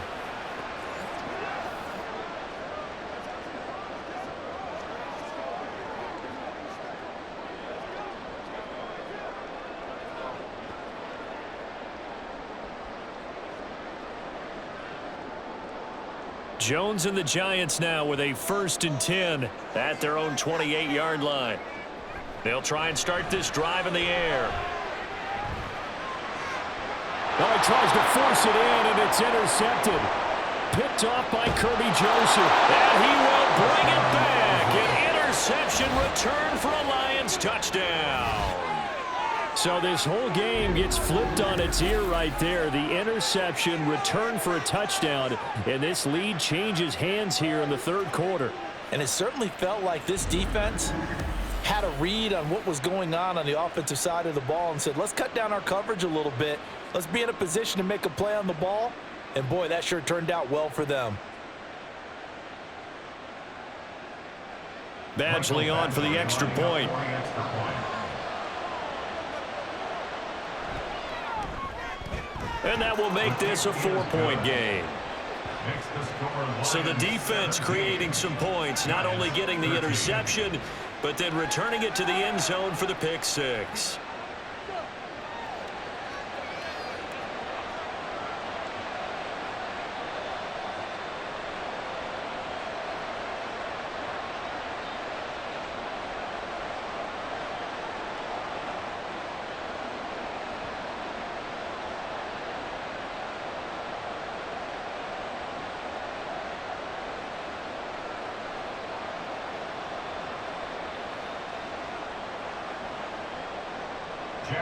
Jones and the Giants now with a 1st and 10 at their own 28-yard line. They'll try and start this drive in the air. Well, he tries to force it in, and it's intercepted. Picked off by Kirby Joseph. And he will bring it back. An interception return for a Lions touchdown. So this whole game gets flipped on its ear right there. The interception return for a touchdown, and this lead changes hands here in the 3rd quarter. And it certainly felt like this defense had a read on what was going on the offensive side of the ball and said, let's cut down our coverage a little bit. Let's be in a position to make a play on the ball. And, boy, that sure turned out well for them. Badgley on for the extra point. And that will make this a 4-point game. So the defense creating some points, not only getting the interception, but then returning it to the end zone for the pick six.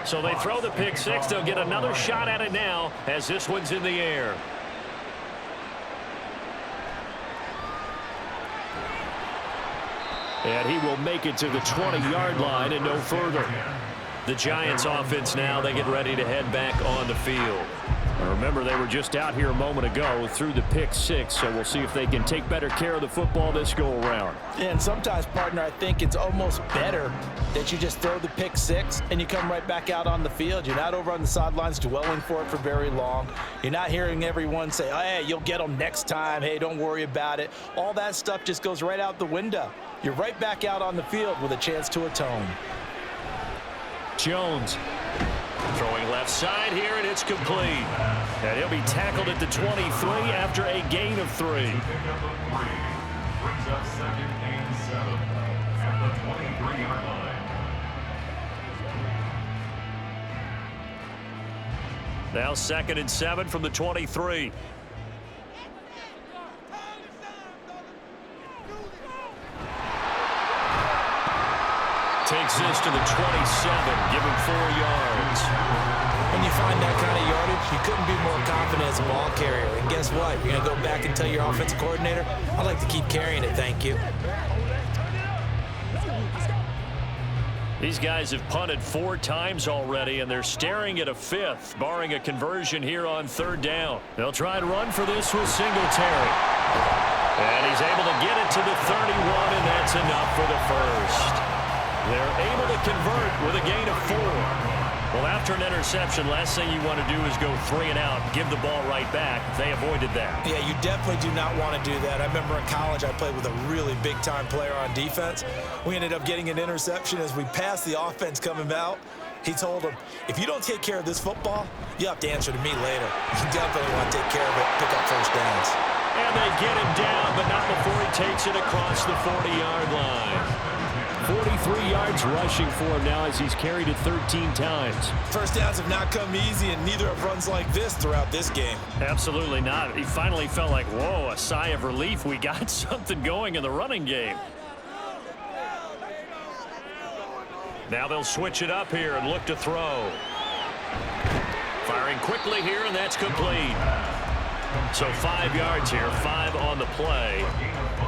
So they throw the pick six. They'll get another shot at it now as this one's in the air. And he will make it to the 20-yard line and no further. The Giants offense now, they get ready to head back on the field. Remember, they were just out here a moment ago through the pick six, so we'll see if they can take better care of the football this go-around. And sometimes, partner, I think it's almost better that you just throw the pick six and you come right back out on the field. You're not over on the sidelines dwelling for it for very long. You're not hearing everyone say, oh, hey, you'll get them next time. Hey, don't worry about it. All that stuff just goes right out the window. You're right back out on the field with a chance to atone. Jones throwing left side here, and it's complete. And he'll be tackled at the 23 after a gain of 3. Brings up second and 7 at the 23-yard line. Now 2nd and 7 from the 23. Takes this to the 27, give him 4 yards. When you find that kind of yardage, you couldn't be more confident as a ball carrier. And guess what? You're going to go back and tell your offensive coordinator, I'd like to keep carrying it, thank you. These guys have punted 4 times already, and they're staring at a 5th, barring a conversion here on 3rd down. They'll try and run for this with Singletary. And he's able to get it to the 31, and that's enough for the first. They're able to convert with a gain of 4. Well, after an interception, last thing you want to do is go 3 and out, give the ball right back. They avoided that. Yeah, you definitely do not want to do that. I remember in college I played with a really big-time player on defense. We ended up getting an interception as we passed the offense coming out. He told him, if you don't take care of this football, you have to answer to me later. You definitely want to take care of it, pick up first downs. And they get him down, but not before he takes it across the 40-yard line. 43 yards rushing for him now as he's carried it 13 times. First downs have not come easy, and neither have runs like this throughout this game. Absolutely not. He finally felt like, whoa, a sigh of relief. We got something going in the running game. Now they'll switch it up here and look to throw. Firing quickly here, and that's complete. So 5 yards here, 5 on the play.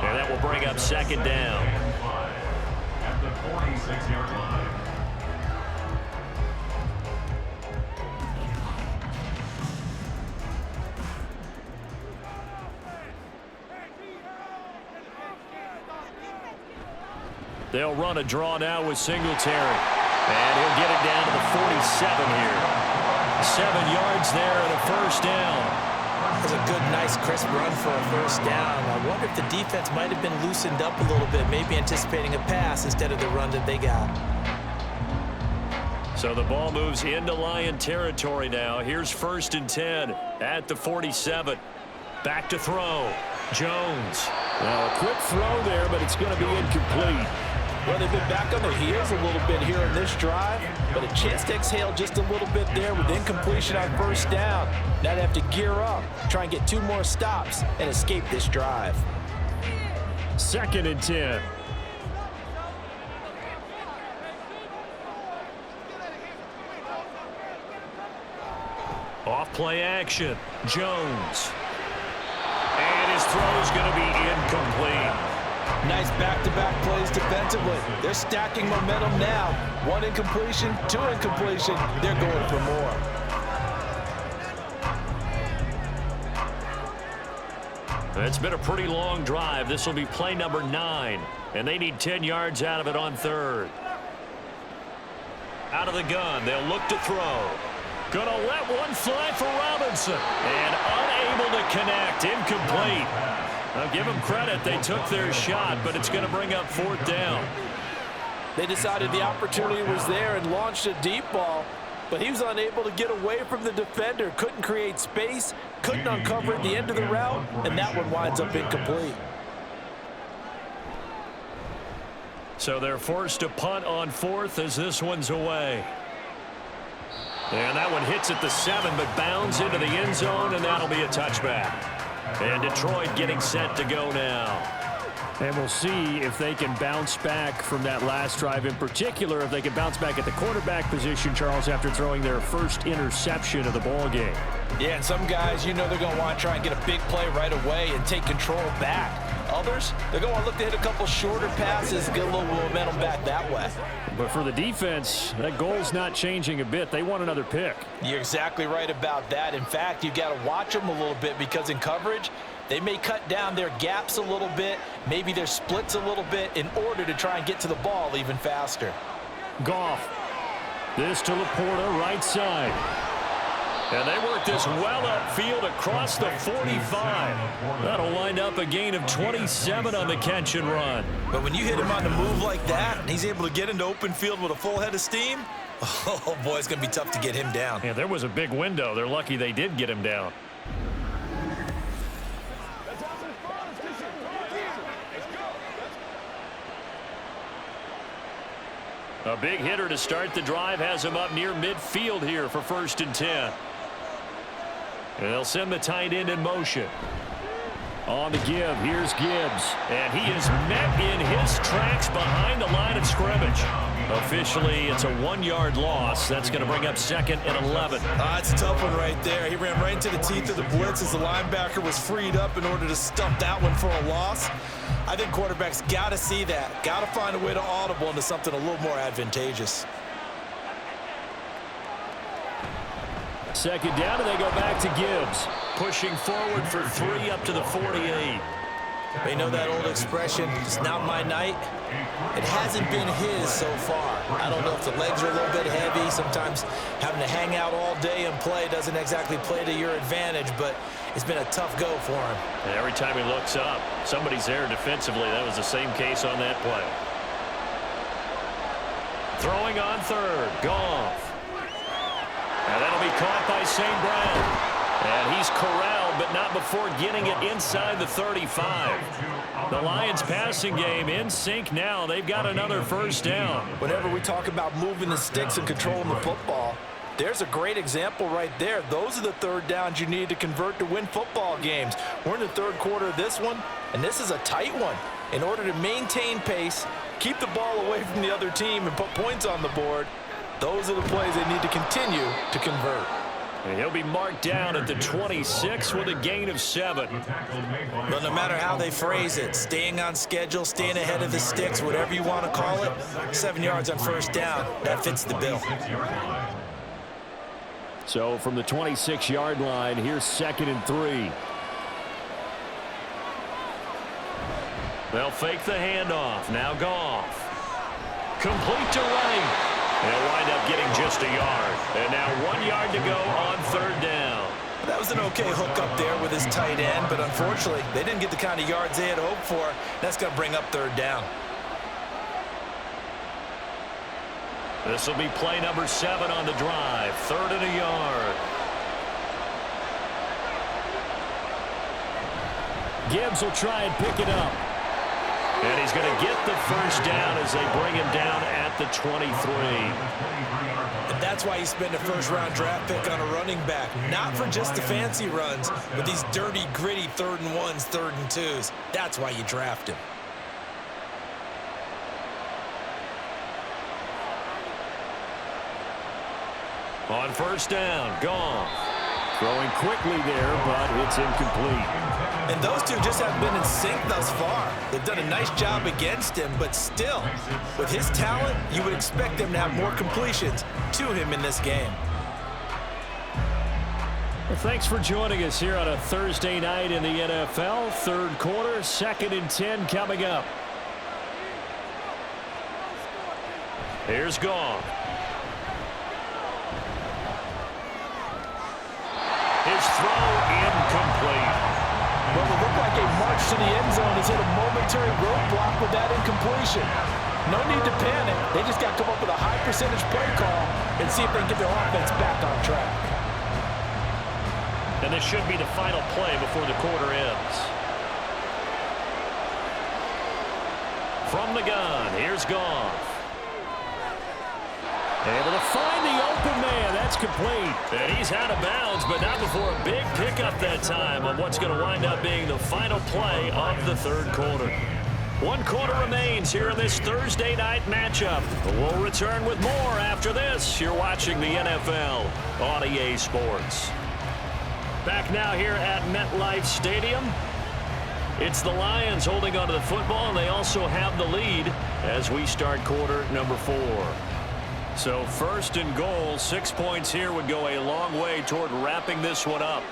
And that will bring up 2nd down. At the 46-yard line. They'll run a draw now with Singletary. And he'll get it down to the 47 here. 7 yards there and a first down. That's a good, nice, crisp run for a first down. I wonder if the defense might have been loosened up a little bit, maybe anticipating a pass instead of the run that they got. So the ball moves into Lion territory now. Here's 1st and 10 at the 47. Back to throw. Jones. Now a quick throw there, but it's going to be incomplete. Well, they've been back on their heels a little bit here in this drive, but a chance to exhale just a little bit there with incompletion on first down. Now they have to gear up, try and get 2 more stops, and escape this drive. 2nd and 10. Off play action. Jones. And his throw's going to be incomplete. Nice back-to-back plays defensively. They're stacking momentum now. 1 incompletion, 2 incompletion. They're going for more. It's been a pretty long drive. This will be play number 9, and they need 10 yards out of it on 3rd. Out of the gun, they'll look to throw. Gonna let one fly for Robinson, and unable to connect. Incomplete. I'll give them credit. They took their shot, but it's going to bring up 4th down. They decided the opportunity was there and launched a deep ball, but he was unable to get away from the defender. Couldn't create space, couldn't uncover at the end of the route, and that one winds up incomplete. So they're forced to punt on 4th as this one's away. And that one hits at the 7, but bounds into the end zone, and that'll be a touchback. And Detroit getting set to go now. And we'll see if they can bounce back from that last drive, in particular, if they can bounce back at the quarterback position, Charles, after throwing their first interception of the ball game. Yeah, and some guys, they're going to want to try and get a big play right away and take control back. Others, they're going to look to hit a couple shorter passes, get a little momentum back that way. But for the defense, that goal's not changing a bit. They want another pick. You're exactly right about that. In fact, you've got to watch them a little bit because in coverage, they may cut down their gaps a little bit, maybe their splits a little bit in order to try and get to the ball even faster. Goff. This to Laporta, right side. And they work this well upfield across the 45. That'll wind up a gain of 27 on the catch and run. But when you hit him on the move like that, and he's able to get into open field with a full head of steam, oh boy, it's going to be tough to get him down. Yeah, there was a big window. They're lucky they did get him down. A big hitter to start the drive has him up near midfield here for 1st and 10. And they'll send the tight end in motion. On the give, here's Gibbs. And he is met in his tracks behind the line of scrimmage. Officially, it's a 1-yard loss. That's going to bring up 2nd and 11. It's a tough one right there. He ran right into the teeth of the blitz as the linebacker was freed up in order to stump that one for a loss. I think quarterbacks got to see that. Got to find a way to audible into something a little more advantageous. 2nd down, and they go back to Gibbs. Pushing forward for 3 up to the 48. They know that old expression, it's not my night. It hasn't been his so far. I don't know if the legs are a little bit heavy. Sometimes having to hang out all day and play doesn't exactly play to your advantage, but it's been a tough go for him. And every time he looks up, somebody's there defensively. That was the same case on that play. Throwing on 3rd, Goff. And that'll be caught by St. Brown. And he's corralled, but not before getting it inside the 35. The Lions passing game in sync now. They've got another 1st down. Whenever we talk about moving the sticks and controlling the football, there's a great example right there. Those are the 3rd downs you need to convert to win football games. We're in the 3rd quarter of this one, and this is a tight one. In order to maintain pace, keep the ball away from the other team, and put points on the board, those are the plays they need to continue to convert. And he'll be marked down at the 26 with a gain of 7. But no matter how they phrase it, staying on schedule, staying ahead of the sticks, whatever you want to call it, 7 yards on 1st down, that fits the bill. So from the 26-yard line, here's 2nd and 3. They'll fake the handoff. Now Goff. Complete to Wright. They'll wind up getting just a yard. And now 1 yard to go on 3rd down. That was an okay hook up there with his tight end, but unfortunately, they didn't get the kind of yards they had hoped for. That's going to bring up 3rd down. This will be play number 7 on the drive. 3rd and a yard. Gibbs will try and pick it up. And he's going to get the 1st down as they bring him down at the 23. And that's why you spend a 1st-round draft pick on a running back. Not for just the fancy runs, but these dirty, gritty 3rd and 1s, 3rd and 2s. That's why you draft him. On 1st down, Goff. Throwing quickly there, but it's incomplete. And those two just haven't been in sync thus far. They've done a nice job against him, but still, with his talent, you would expect them to have more completions to him in this game. Well, thanks for joining us here on a Thursday night in the NFL. 3rd quarter, 2nd and 10 coming up. Here's Goff. His throw incomplete. Well, it looked like a march to the end zone has hit a momentary roadblock with that incompletion. No need to panic. They just got to come up with a high percentage play call and see if they can get their offense back on track. And this should be the final play before the quarter ends. From the gun, here's Goff. Able to find the open man. That's complete. And he's out of bounds, but not before a big pickup that time on what's going to wind up being the final play of the 3rd quarter. 1 quarter remains here in this Thursday night matchup. We'll return with more after this. You're watching the NFL on EA Sports. Back now here at MetLife Stadium. It's the Lions holding onto the football, and they also have the lead as we start quarter number 4. So first and goal, 6 points here would go a long way toward wrapping this one up.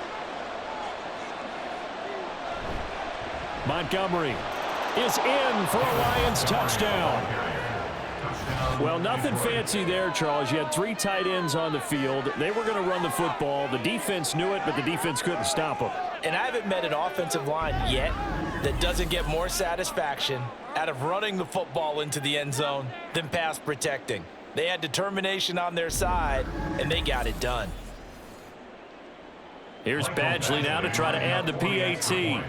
Montgomery is in for a Lions touchdown. Well, nothing fancy there, Charles. You had 3 tight ends on the field. They were going to run the football. The defense knew it, but the defense couldn't stop them. And I haven't met an offensive line yet that doesn't get more satisfaction out of running the football into the end zone than pass protecting. They had determination on their side, and they got it done. Here's Badgley now to try to add the PAT.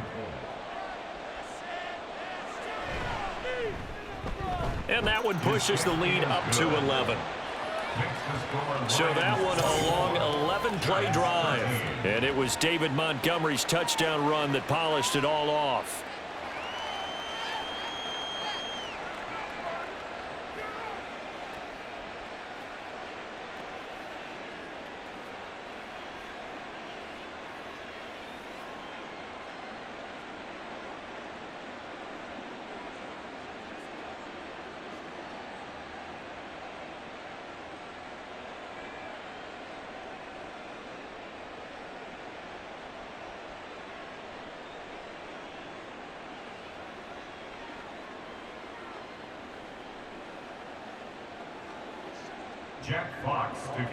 And that one pushes the lead up to 11. So that one a long 11-play drive. And it was David Montgomery's touchdown run that polished it all off.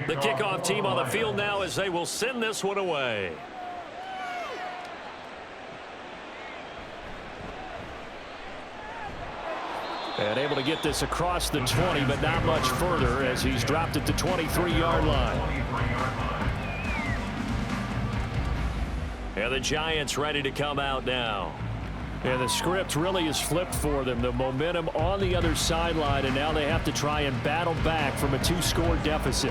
The kickoff team on the field now as they will send this one away. And able to get this across the 20, but not much further as he's dropped at the 23-yard line. And the Giants ready to come out now. And the script really is flipped for them. The momentum on the other sideline, and now they have to try and battle back from a 2-score deficit.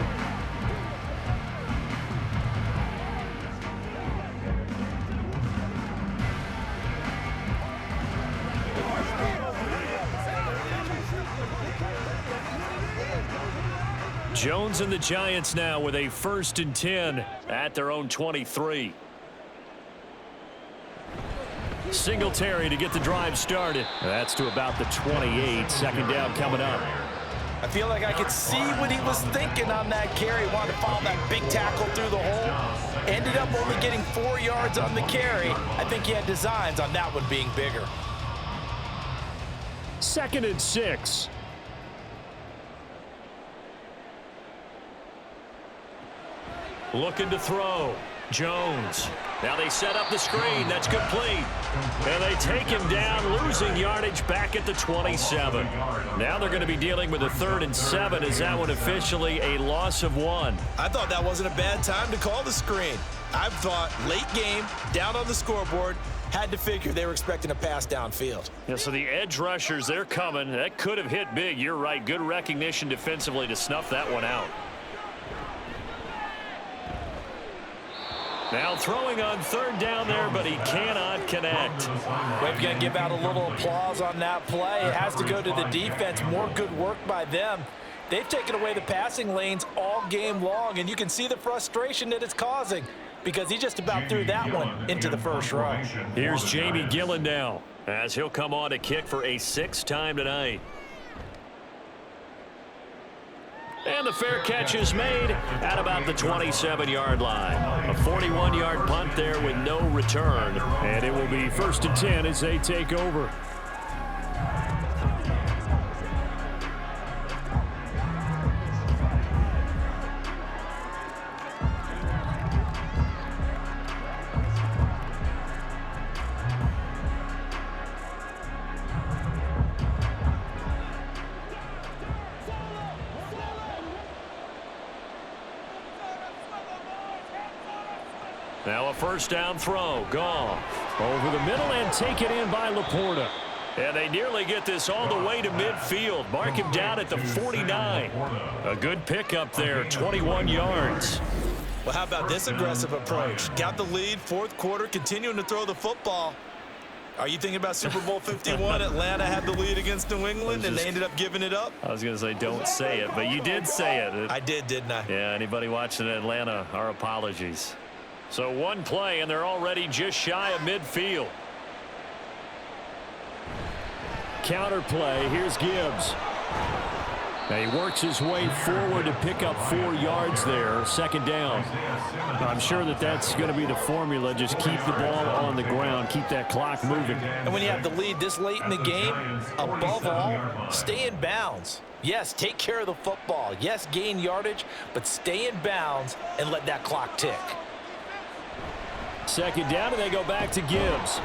Jones and the Giants now with a 1st and 10 at their own 23. Singletary to get the drive started. That's to about the 28. 2nd down coming up. I feel like I could see what he was thinking on that carry. Wanted to follow that big tackle through the hole. Ended up only getting 4 yards on the carry. I think he had designs on that one being bigger. 2nd and 6. Looking to throw. Jones. Now they set up the screen. That's complete. And they take him down, losing yardage back at the 27. Now they're going to be dealing with a 3rd and 7. Is that one officially a loss of 1? I thought that wasn't a bad time to call the screen. I thought late game, down on the scoreboard, had to figure they were expecting a pass downfield. Yeah, so the edge rushers, they're coming. That could have hit big. You're right. Good recognition defensively to snuff that one out. Now throwing on 3rd down there, but he cannot connect. We're going to give out a little applause on that play. It has to go to the defense. More good work by them. They've taken away the passing lanes all game long, and you can see the frustration that it's causing because he just about threw that one into the first row. Here's Jamie Gillen now as he'll come on to kick for a 6th time tonight. And the fair catch is made at about the 27-yard line. A 41-yard punt there with no return. And it will be 1st and 10 as they take over. Now a 1st down throw. Goff over the middle and take it in by Laporta. And they nearly get this all the way to midfield. Mark him down at the 49. A good pickup there, 21 yards. Well, how about this aggressive approach? Got the lead, 4th quarter, continuing to throw the football. Are you thinking about Super Bowl 51? Atlanta had the lead against New England, and they ended up giving it up? I was going to say don't say it, but you did say it. I did, didn't I? Yeah, anybody watching Atlanta, our apologies. So one play, and they're already just shy of midfield. Counter play. Here's Gibbs. Now he works his way forward to pick up 4 yards there. Second down. I'm sure that's going to be the formula. Just keep the ball on the ground. Keep that clock moving. And when you have the lead this late in the game, above all, stay in bounds. Yes, take care of the football. Yes, gain yardage, but stay in bounds and let that clock tick. Second down, and they go back to Gibbs.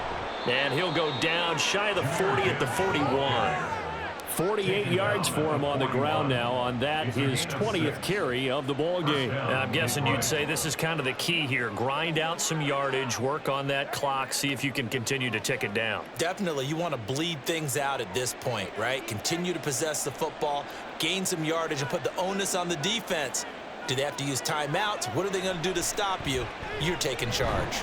And he'll go down shy of the 40 at the 41. 48 yards for him on the ground now on that, his 20th carry of the ball game. Now, I'm guessing you'd say this is kind of the key here. Grind out some yardage, work on that clock, see if you can continue to tick it down. Definitely, you want to bleed things out at this point, right? Continue to possess the football, gain some yardage, and put the onus on the defense. Do they have to use timeouts? What are they going to do to stop you? You're taking charge.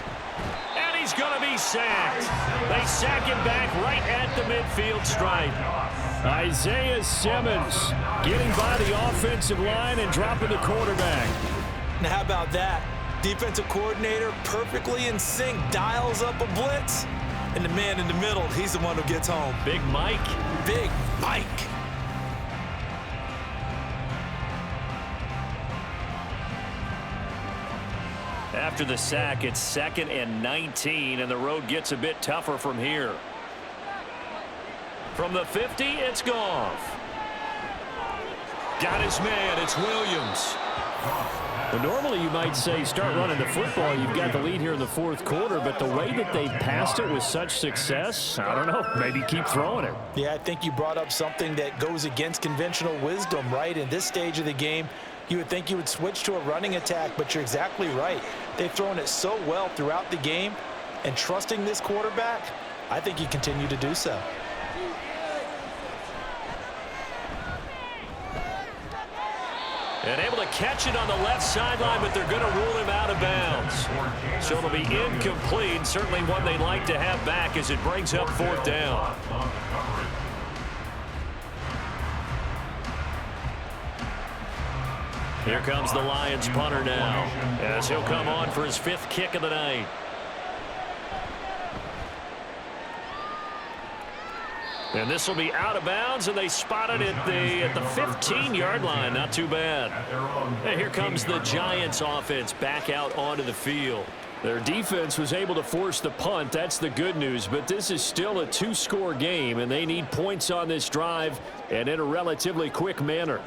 And he's going to be sacked. They sack him back right at the midfield stripe. Isaiah Simmons getting by the offensive line and dropping the quarterback. Now, how about that? Defensive coordinator perfectly in sync, dials up a blitz, and the man in the middle, he's the one who gets home. Big Mike. Big Mike. After the sack, it's 2nd and 19, and the road gets a bit tougher from here. From the 50, it's Goff. Got his man, it's Williams. Well, normally you might say start running the football. You've got the lead here in the 4th quarter, but the way that they passed it with such success, I don't know, maybe keep throwing it. Yeah, I think you brought up something that goes against conventional wisdom, right? In this stage of the game, you would think you would switch to a running attack, but you're exactly right. They've thrown it so well throughout the game, and trusting this quarterback, I think you continue to do so. And able to catch it on the left sideline, but they're going to rule him out of bounds. So it'll be incomplete. Certainly one they'd like to have back as it brings up 4th down. Here comes the Lions punter now, as he'll come on for his 5th kick of the night. And this will be out of bounds, and they spot it at the 15-yard line. Not too bad. And here comes the Giants offense back out onto the field. Their defense was able to force the punt. That's the good news. But this is still a 2-score game, and they need points on this drive and in a relatively quick manner.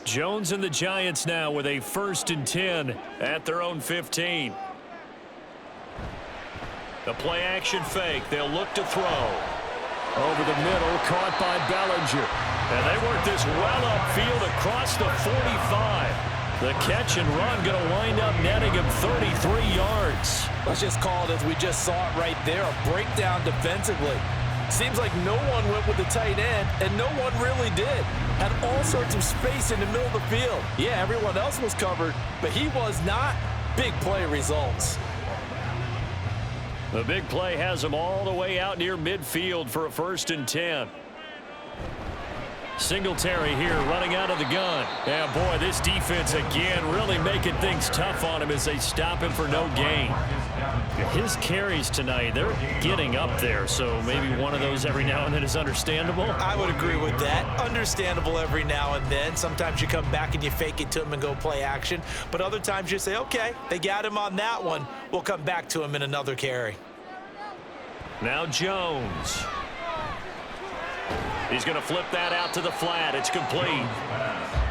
Jones and the Giants now with a 1st and 10 at their own 15. The play action fake. They'll look to throw. Over the middle, caught by Bellinger. And they work this well upfield across the 45. The catch and run going to wind up netting him 33 yards. Let's just call it as we just saw it right there, a breakdown defensively. Seems like no one went with the tight end, and no one really did. Had all sorts of space in the middle of the field. Yeah, everyone else was covered, but he was not. Big play results. The big play has them all the way out near midfield for a 1st and 10. Singletary here running out of the gun. Yeah, boy, this defense again really making things tough on him as they stop him for no gain. His carries tonight, they're getting up there, so maybe one of those every now and then is understandable. I would agree with that. Understandable every now and then. Sometimes you come back and you fake it to him and go play action. But other times you say, okay, they got him on that one. We'll come back to him in another carry. Now Jones. He's going to flip that out to the flat. It's complete.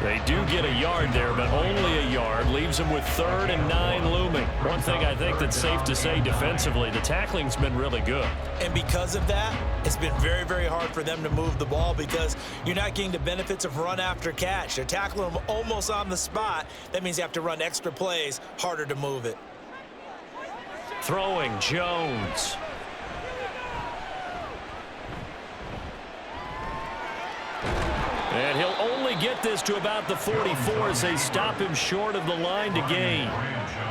They do get a yard there, but only a yard. Leaves them with 3rd and 9 looming. One thing I think that's safe to say defensively, the tackling's been really good. And because of that, it's been very, very hard for them to move the ball because you're not getting the benefits of run after catch. They're tackling them almost on the spot. That means you have to run extra plays, harder to move it. Throwing Jones. And he'll only get this to about the 44 as they stop him short of the line to gain.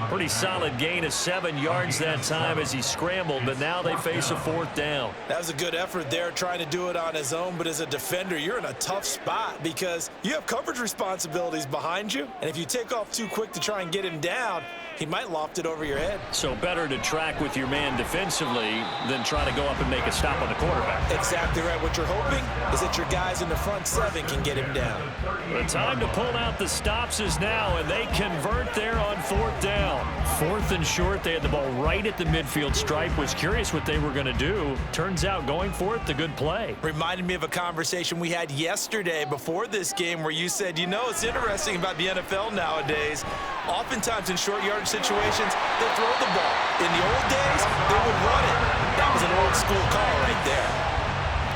Pretty solid gain of 7 yards that time as he scrambled, but now they face a 4th down. That was a good effort there trying to do it on his own, but as a defender, you're in a tough spot because you have coverage responsibilities behind you, and if you take off too quick to try and get him down, he might loft it over your head. So better to track with your man defensively than try to go up and make a stop on the quarterback. Exactly right. What you're hoping is that your guys in the front 7 can get him down. The time to pull out the stops is now, and they convert there on 4th down. 4th and short. They had the ball right at the midfield stripe. Was curious what they were going to do. Turns out going for it, the good play. Reminded me of a conversation we had yesterday before this game where you said, you know, it's interesting about the NFL nowadays. Oftentimes in short yardage situations, they throw the ball. In the old days, they would run it. That was an old school call right there.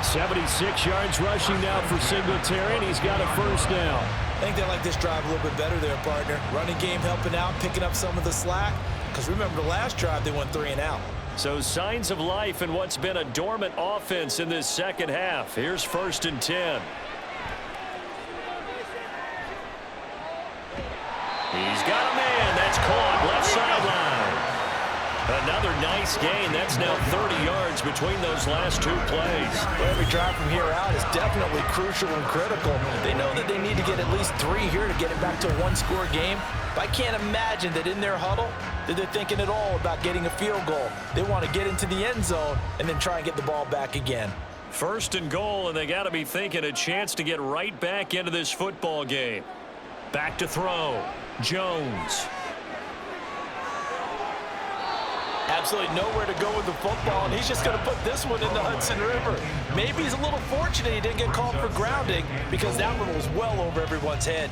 76 yards rushing now for Singletary, and he's got a 1st down. I think they like this drive a little bit better there, partner. Running game helping out, picking up some of the slack. Because remember the last drive, they went 3 and out. So signs of life in what's been a dormant offense in this second half. Here's 1st and 10. He's got a man. That's caught left sideline. Another nice gain. That's now 30 yards between those last 2 plays. Every drive from here out is definitely crucial and critical. They know that they need to get at least 3 here to get it back to a 1-score game. But I can't imagine that in their huddle that they're thinking at all about getting a field goal. They want to get into the end zone and then try and get the ball back again. 1st and goal, and they got to be thinking a chance to get right back into this football game. Back to throw. Jones. Absolutely nowhere to go with the football, and he's just going to put this one in the Hudson River. Maybe he's a little fortunate he didn't get called for grounding because that one was well over everyone's head.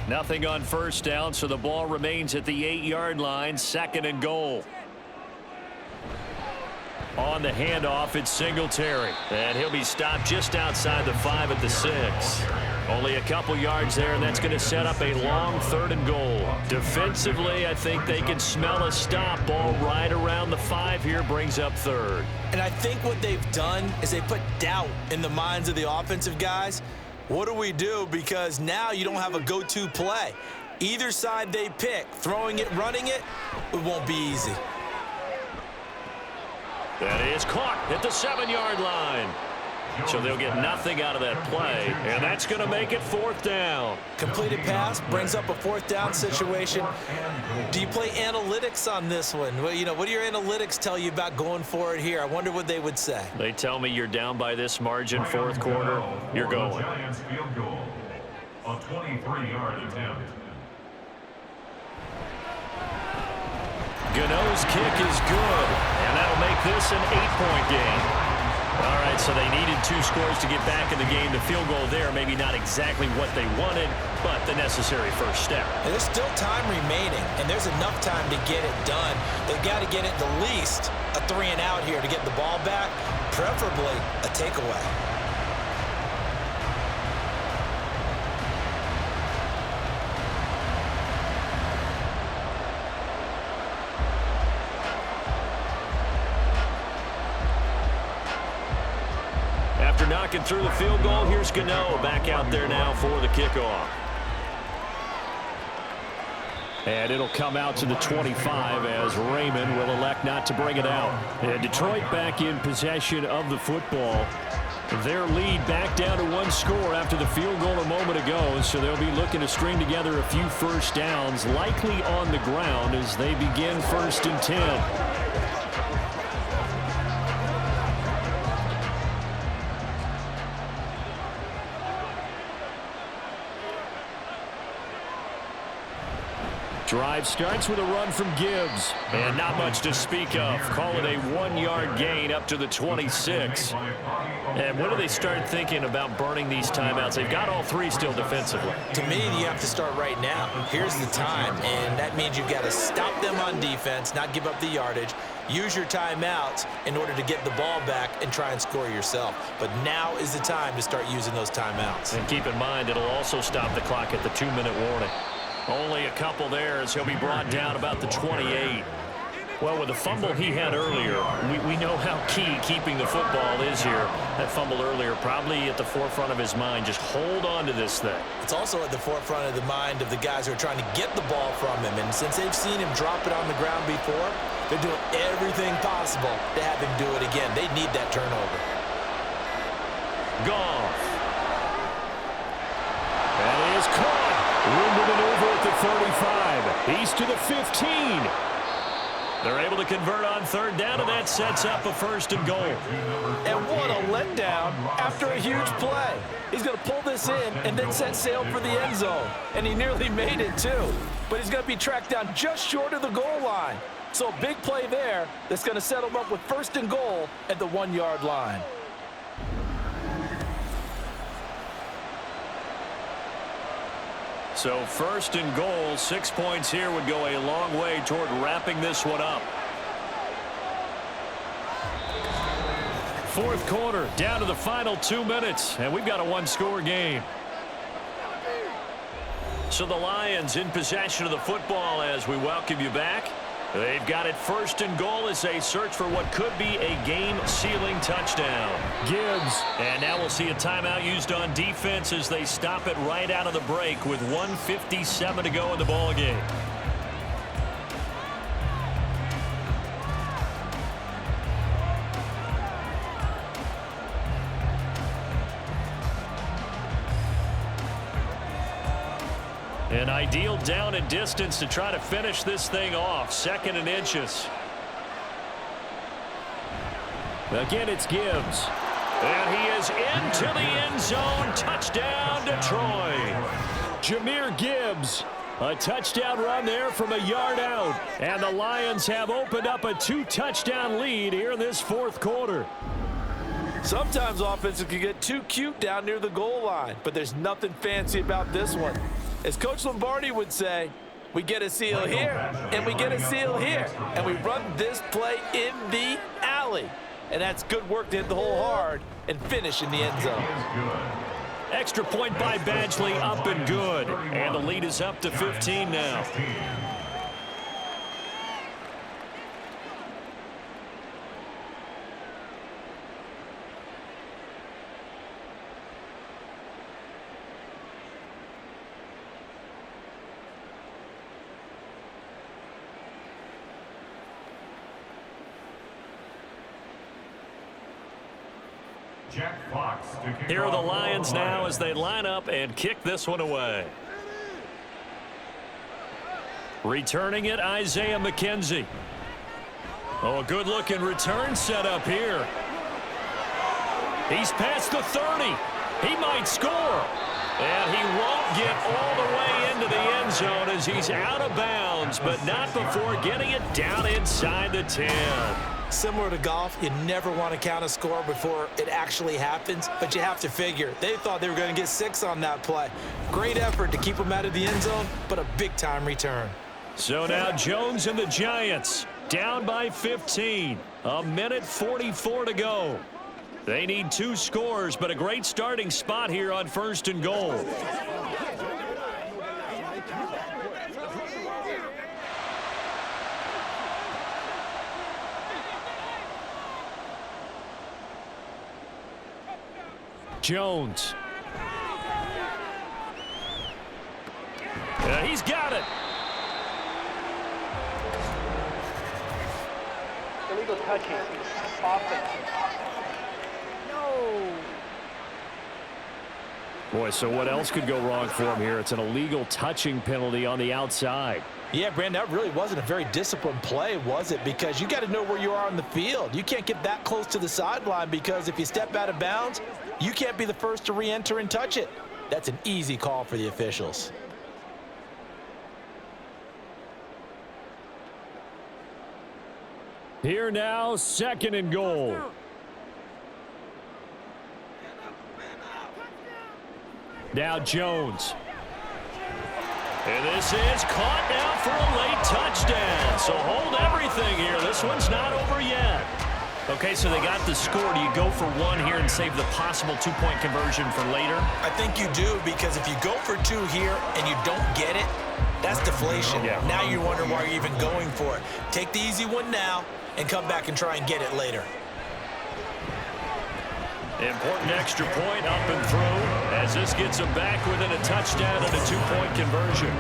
Nothing on 1st down, so the ball remains at the 8-yard line. 2nd and goal. On the handoff, it's Singletary. And he'll be stopped just outside the 5 at the 6. Only a couple yards there, and that's going to set up a long 3rd and goal. Defensively, I think they can smell a stop. Ball right around the 5 here, brings up 3rd. And I think what they've done is they put doubt in the minds of the offensive guys. What do we do? Because now you don't have a go-to play. Either side they pick, throwing it, running it, it won't be easy. That is caught at the 7-yard line. So they'll get nothing out of that play, and that's going to make it 4th down. Completed pass brings up a 4th down situation. Do you play analytics on this one? Well, you know, what do your analytics tell you about going for it here? I wonder what they would say. They tell me you're down by this margin 4th quarter, you're going. Giants field goal. A 23-yard attempt. Gano's kick is good, and that'll make this an 8-point game. All right, so they needed 2 scores to get back in the game. The field goal there, maybe not exactly what they wanted, but the necessary first step. And there's still time remaining, and there's enough time to get it done. They've got to get it the least a 3 and out here to get the ball back, preferably a takeaway. After knocking through the field goal, here's Gano back out there now for the kickoff. And it'll come out to the 25 as Raymond will elect not to bring it out. And Detroit back in possession of the football. Their lead back down to 1 score after the field goal a moment ago, so they'll be looking to string together a few first downs, likely on the ground as they begin 1st and 10. Drive starts with a run from Gibbs. And not much to speak of. Call it a 1-yard gain up to the 26. And when do they start thinking about burning these timeouts? They've got all 3 still defensively. To me, you have to start right now. Here's the time, and that means you've got to stop them on defense, not give up the yardage. Use your timeouts in order to get the ball back and try and score yourself. But now is the time to start using those timeouts. And keep in mind, it'll also stop the clock at the 2-minute warning. Only a couple there as he'll be brought down about the 28. Well, with the fumble he had earlier, we know how key keeping the football is here. That fumble earlier probably at the forefront of his mind. Just hold on to this thing. It's also at the forefront of the mind of the guys who are trying to get the ball from him. And since they've seen him drop it on the ground before, they're doing everything possible to have him do it again. They need that turnover. Goff. And he is caught. Room to maneuver at the 35. He's to the 15. They're able to convert on third down, and that sets up a first and goal. And what a letdown after a huge play. He's going to pull this in and then set sail for the end zone. And he nearly made it, too. But he's going to be tracked down just short of the goal line. So a big play there that's going to set him up with first and goal at the 1-yard line. So first and goal, 6 points here would go a long way toward wrapping this one up. Fourth quarter, down to the final 2 minutes, and we've got a one-score game. So the Lions in possession of the football as we welcome you back. They've got it first and goal as they search for what could be a game-sealing touchdown. Gibbs. And now we'll see a timeout used on defense as they stop it right out of the break with 1:57 to go in the ball game. An ideal down and distance to try to finish this thing off. 2nd and inches. Again, it's Gibbs. And he is into the end zone. Touchdown, Detroit. Jahmyr Gibbs. A touchdown run there from a yard out. And the Lions have opened up a 2-touchdown lead here in this fourth quarter. Sometimes offenses can get too cute down near the goal line, but there's nothing fancy about this one. As Coach Lombardi would say, we get a seal here, and we get a seal here, and we run this play in the alley. And that's good work to hit the hole hard and finish in the end zone. Extra point by Badgley, up and good. And the lead is up to 15 now. Here are the Lions now as they line up and kick this one away. Returning it, Isaiah McKenzie. Oh, a good-looking return set up here. He's past the 30. He might score. And he won't get all the way into the end zone as he's out of bounds, but not before getting it down inside the 10. Similar to golf, you never want to count a score before it actually happens, but you have to figure. They thought they were going to get 6 on that play. Great effort to keep them out of the end zone, but a big-time return. So now Jones and the Giants down by 15. 1:44 to go. They need 2 scores, but a great starting spot here on first and goal. Jones. He's got it. Illegal touching. Offense. No. Boy, so what else could go wrong for him here? It's an illegal touching penalty on the outside. Yeah, Brandon, that really wasn't a very disciplined play, was it? Because you got to know where you are on the field. You can't get that close to the sideline because if you step out of bounds, you can't be the first to re-enter and touch it. That's an easy call for the officials. Here now, 2nd and goal. Now Jones. And this is caught now for a late touchdown. So hold everything here. This one's not over yet. Okay, so they got the score. Do you go for 1 here and save the possible 2-point conversion for later? I think you do, because if you go for 2 here and you don't get it, That's deflation. Yeah. Now you're wondering why you're even going for it. Take the easy one now and come back and try and get it later. Important extra point up and through as this gets them back within a touchdown and a 2-point conversion.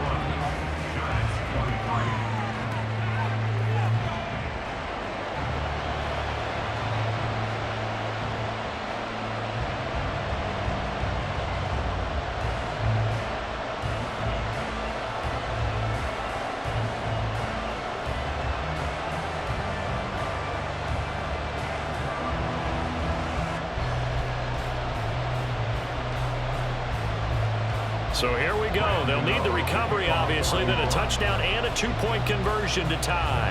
So here we go. They'll need the recovery, obviously, then a touchdown and a 2-point conversion to tie.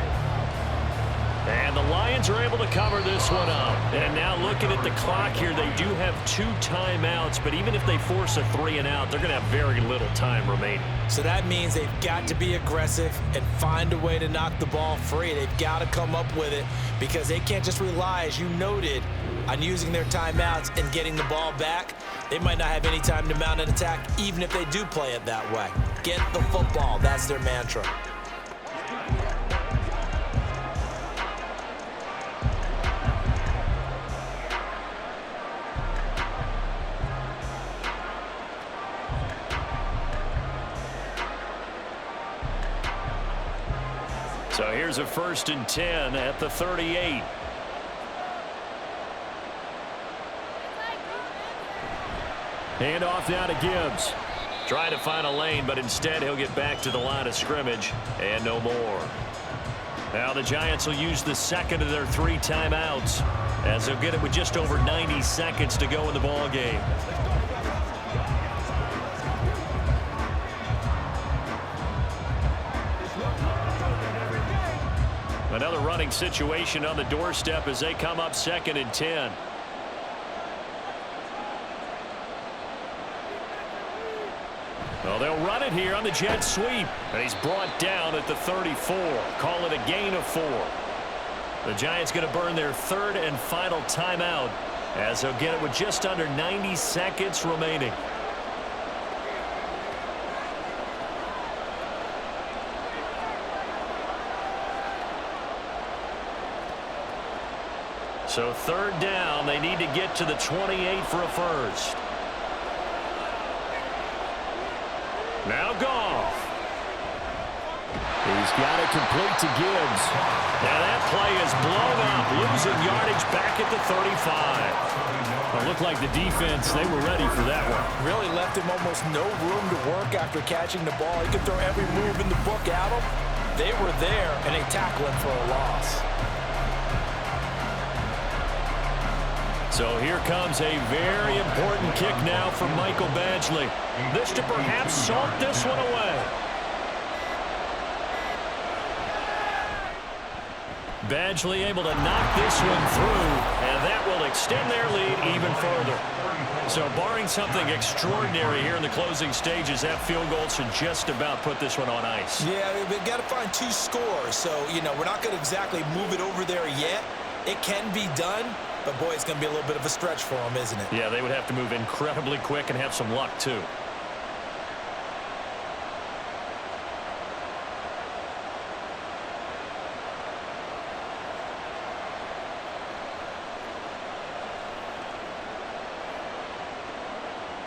And the Lions are able to cover this one up. And now looking at the clock here, they do have 2 timeouts, but even if they force a 3-and-out, they're going to have very little time remaining. So that means they've got to be aggressive and find a way to knock the ball free. They've got to come up with it because they can't just rely, as you noted, on using their timeouts and getting the ball back. They might not have any time to mount an attack, even if they do play it that way. Get the football. That's their mantra. So here's a 1st and 10 at the 38. Hand off now to Gibbs. Trying to find a lane, but instead he'll get back to the line of scrimmage and no more. Now the Giants will use the second of their 3 timeouts as they'll get it with just over 90 seconds to go in the ball game. Another running situation on the doorstep as they come up 2nd and 10. Well, they'll run it here on the jet sweep. And he's brought down at the 34. Call it a gain of 4. The Giants going to burn their 3rd and final timeout as they'll get it with just under 90 seconds remaining. So 3rd down, they need to get to the 28 for a first. Now Goff. He's got it complete to Gibbs. Now that play is blown up, losing yardage back at the 35. It looked like the defense, they were ready for that one. Really left him almost no room to work after catching the ball. He could throw every move in the book at him. They were there, and they tackled him for a loss. So here comes a very important kick now from Michael Badgley. This to perhaps salt this one away. Badgley able to knock this one through, and that will extend their lead even further. So barring something extraordinary here in the closing stages, that field goal should just about put this one on ice. Yeah, they've got to find 2 scores. So, we're not going to exactly move it over there yet. It can be done. But, boy, it's going to be a little bit of a stretch for them, isn't it? Yeah, they would have to move incredibly quick and have some luck, too.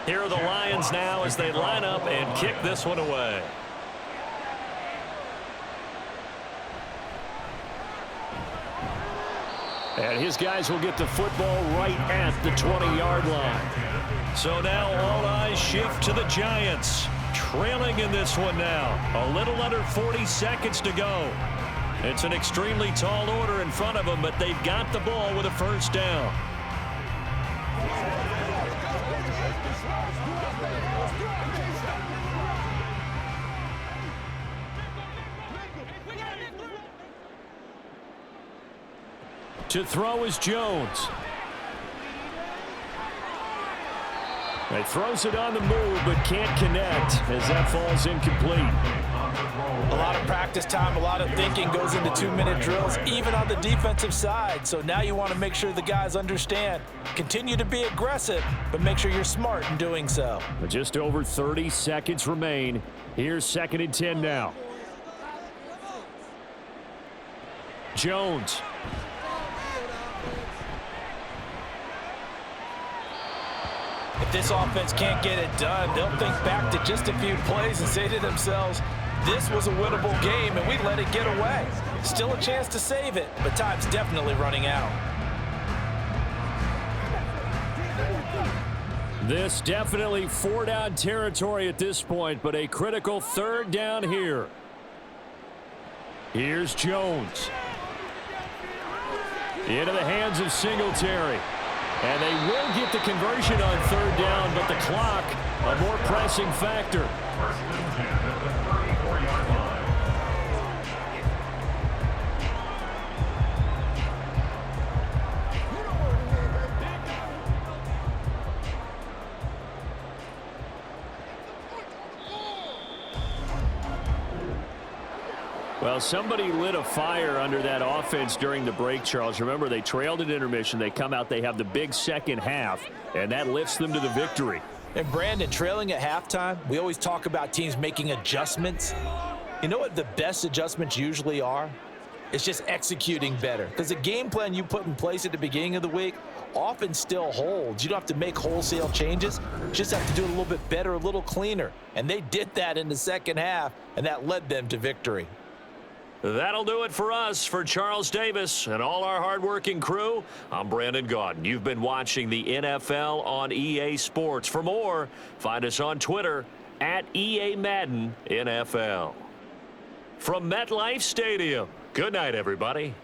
Here are the Lions now as they line up and kick this one away. And his guys will get the football right at the 20-yard line. So now all eyes shift to the Giants. Trailing in this one now. A little under 40 seconds to go. It's an extremely tall order in front of them, but they've got the ball with a 1st down. To throw is Jones. He throws it on the move, but can't connect as that falls incomplete. A lot of practice time, a lot of thinking goes into 2-minute drills, even on the defensive side. So now you want to make sure the guys understand. Continue to be aggressive, but make sure you're smart in doing so. Just over 30 seconds remain. Here's 2nd and 10 now. Jones. If this offense can't get it done, they'll think back to just a few plays and say to themselves, this was a winnable game and we let it get away. Still a chance to save it, but time's definitely running out. This definitely 4-down territory at this point, but a critical 3rd down here. Here's Jones. Into the hands of Singletary. And they will get the conversion on 3rd down, but the clock, a more pressing factor. 1st and 10 at the 34-yard line. Well, somebody lit a fire under that offense during the break, Charles. Remember, they trailed at intermission. They come out, they have the big second half, and that lifts them to the victory. And Brandon, trailing at halftime, we always talk about teams making adjustments. You know what the best adjustments usually are? It's just executing better. Because the game plan you put in place at the beginning of the week often still holds. You don't have to make wholesale changes. You just have to do it a little bit better, a little cleaner. And they did that in the second half, and that led them to victory. That'll do it for us. For Charles Davis and all our hardworking crew, I'm Brandon Gaudin. You've been watching the NFL on EA Sports. For more, find us on Twitter at EA Madden NFL. From MetLife Stadium, good night, everybody.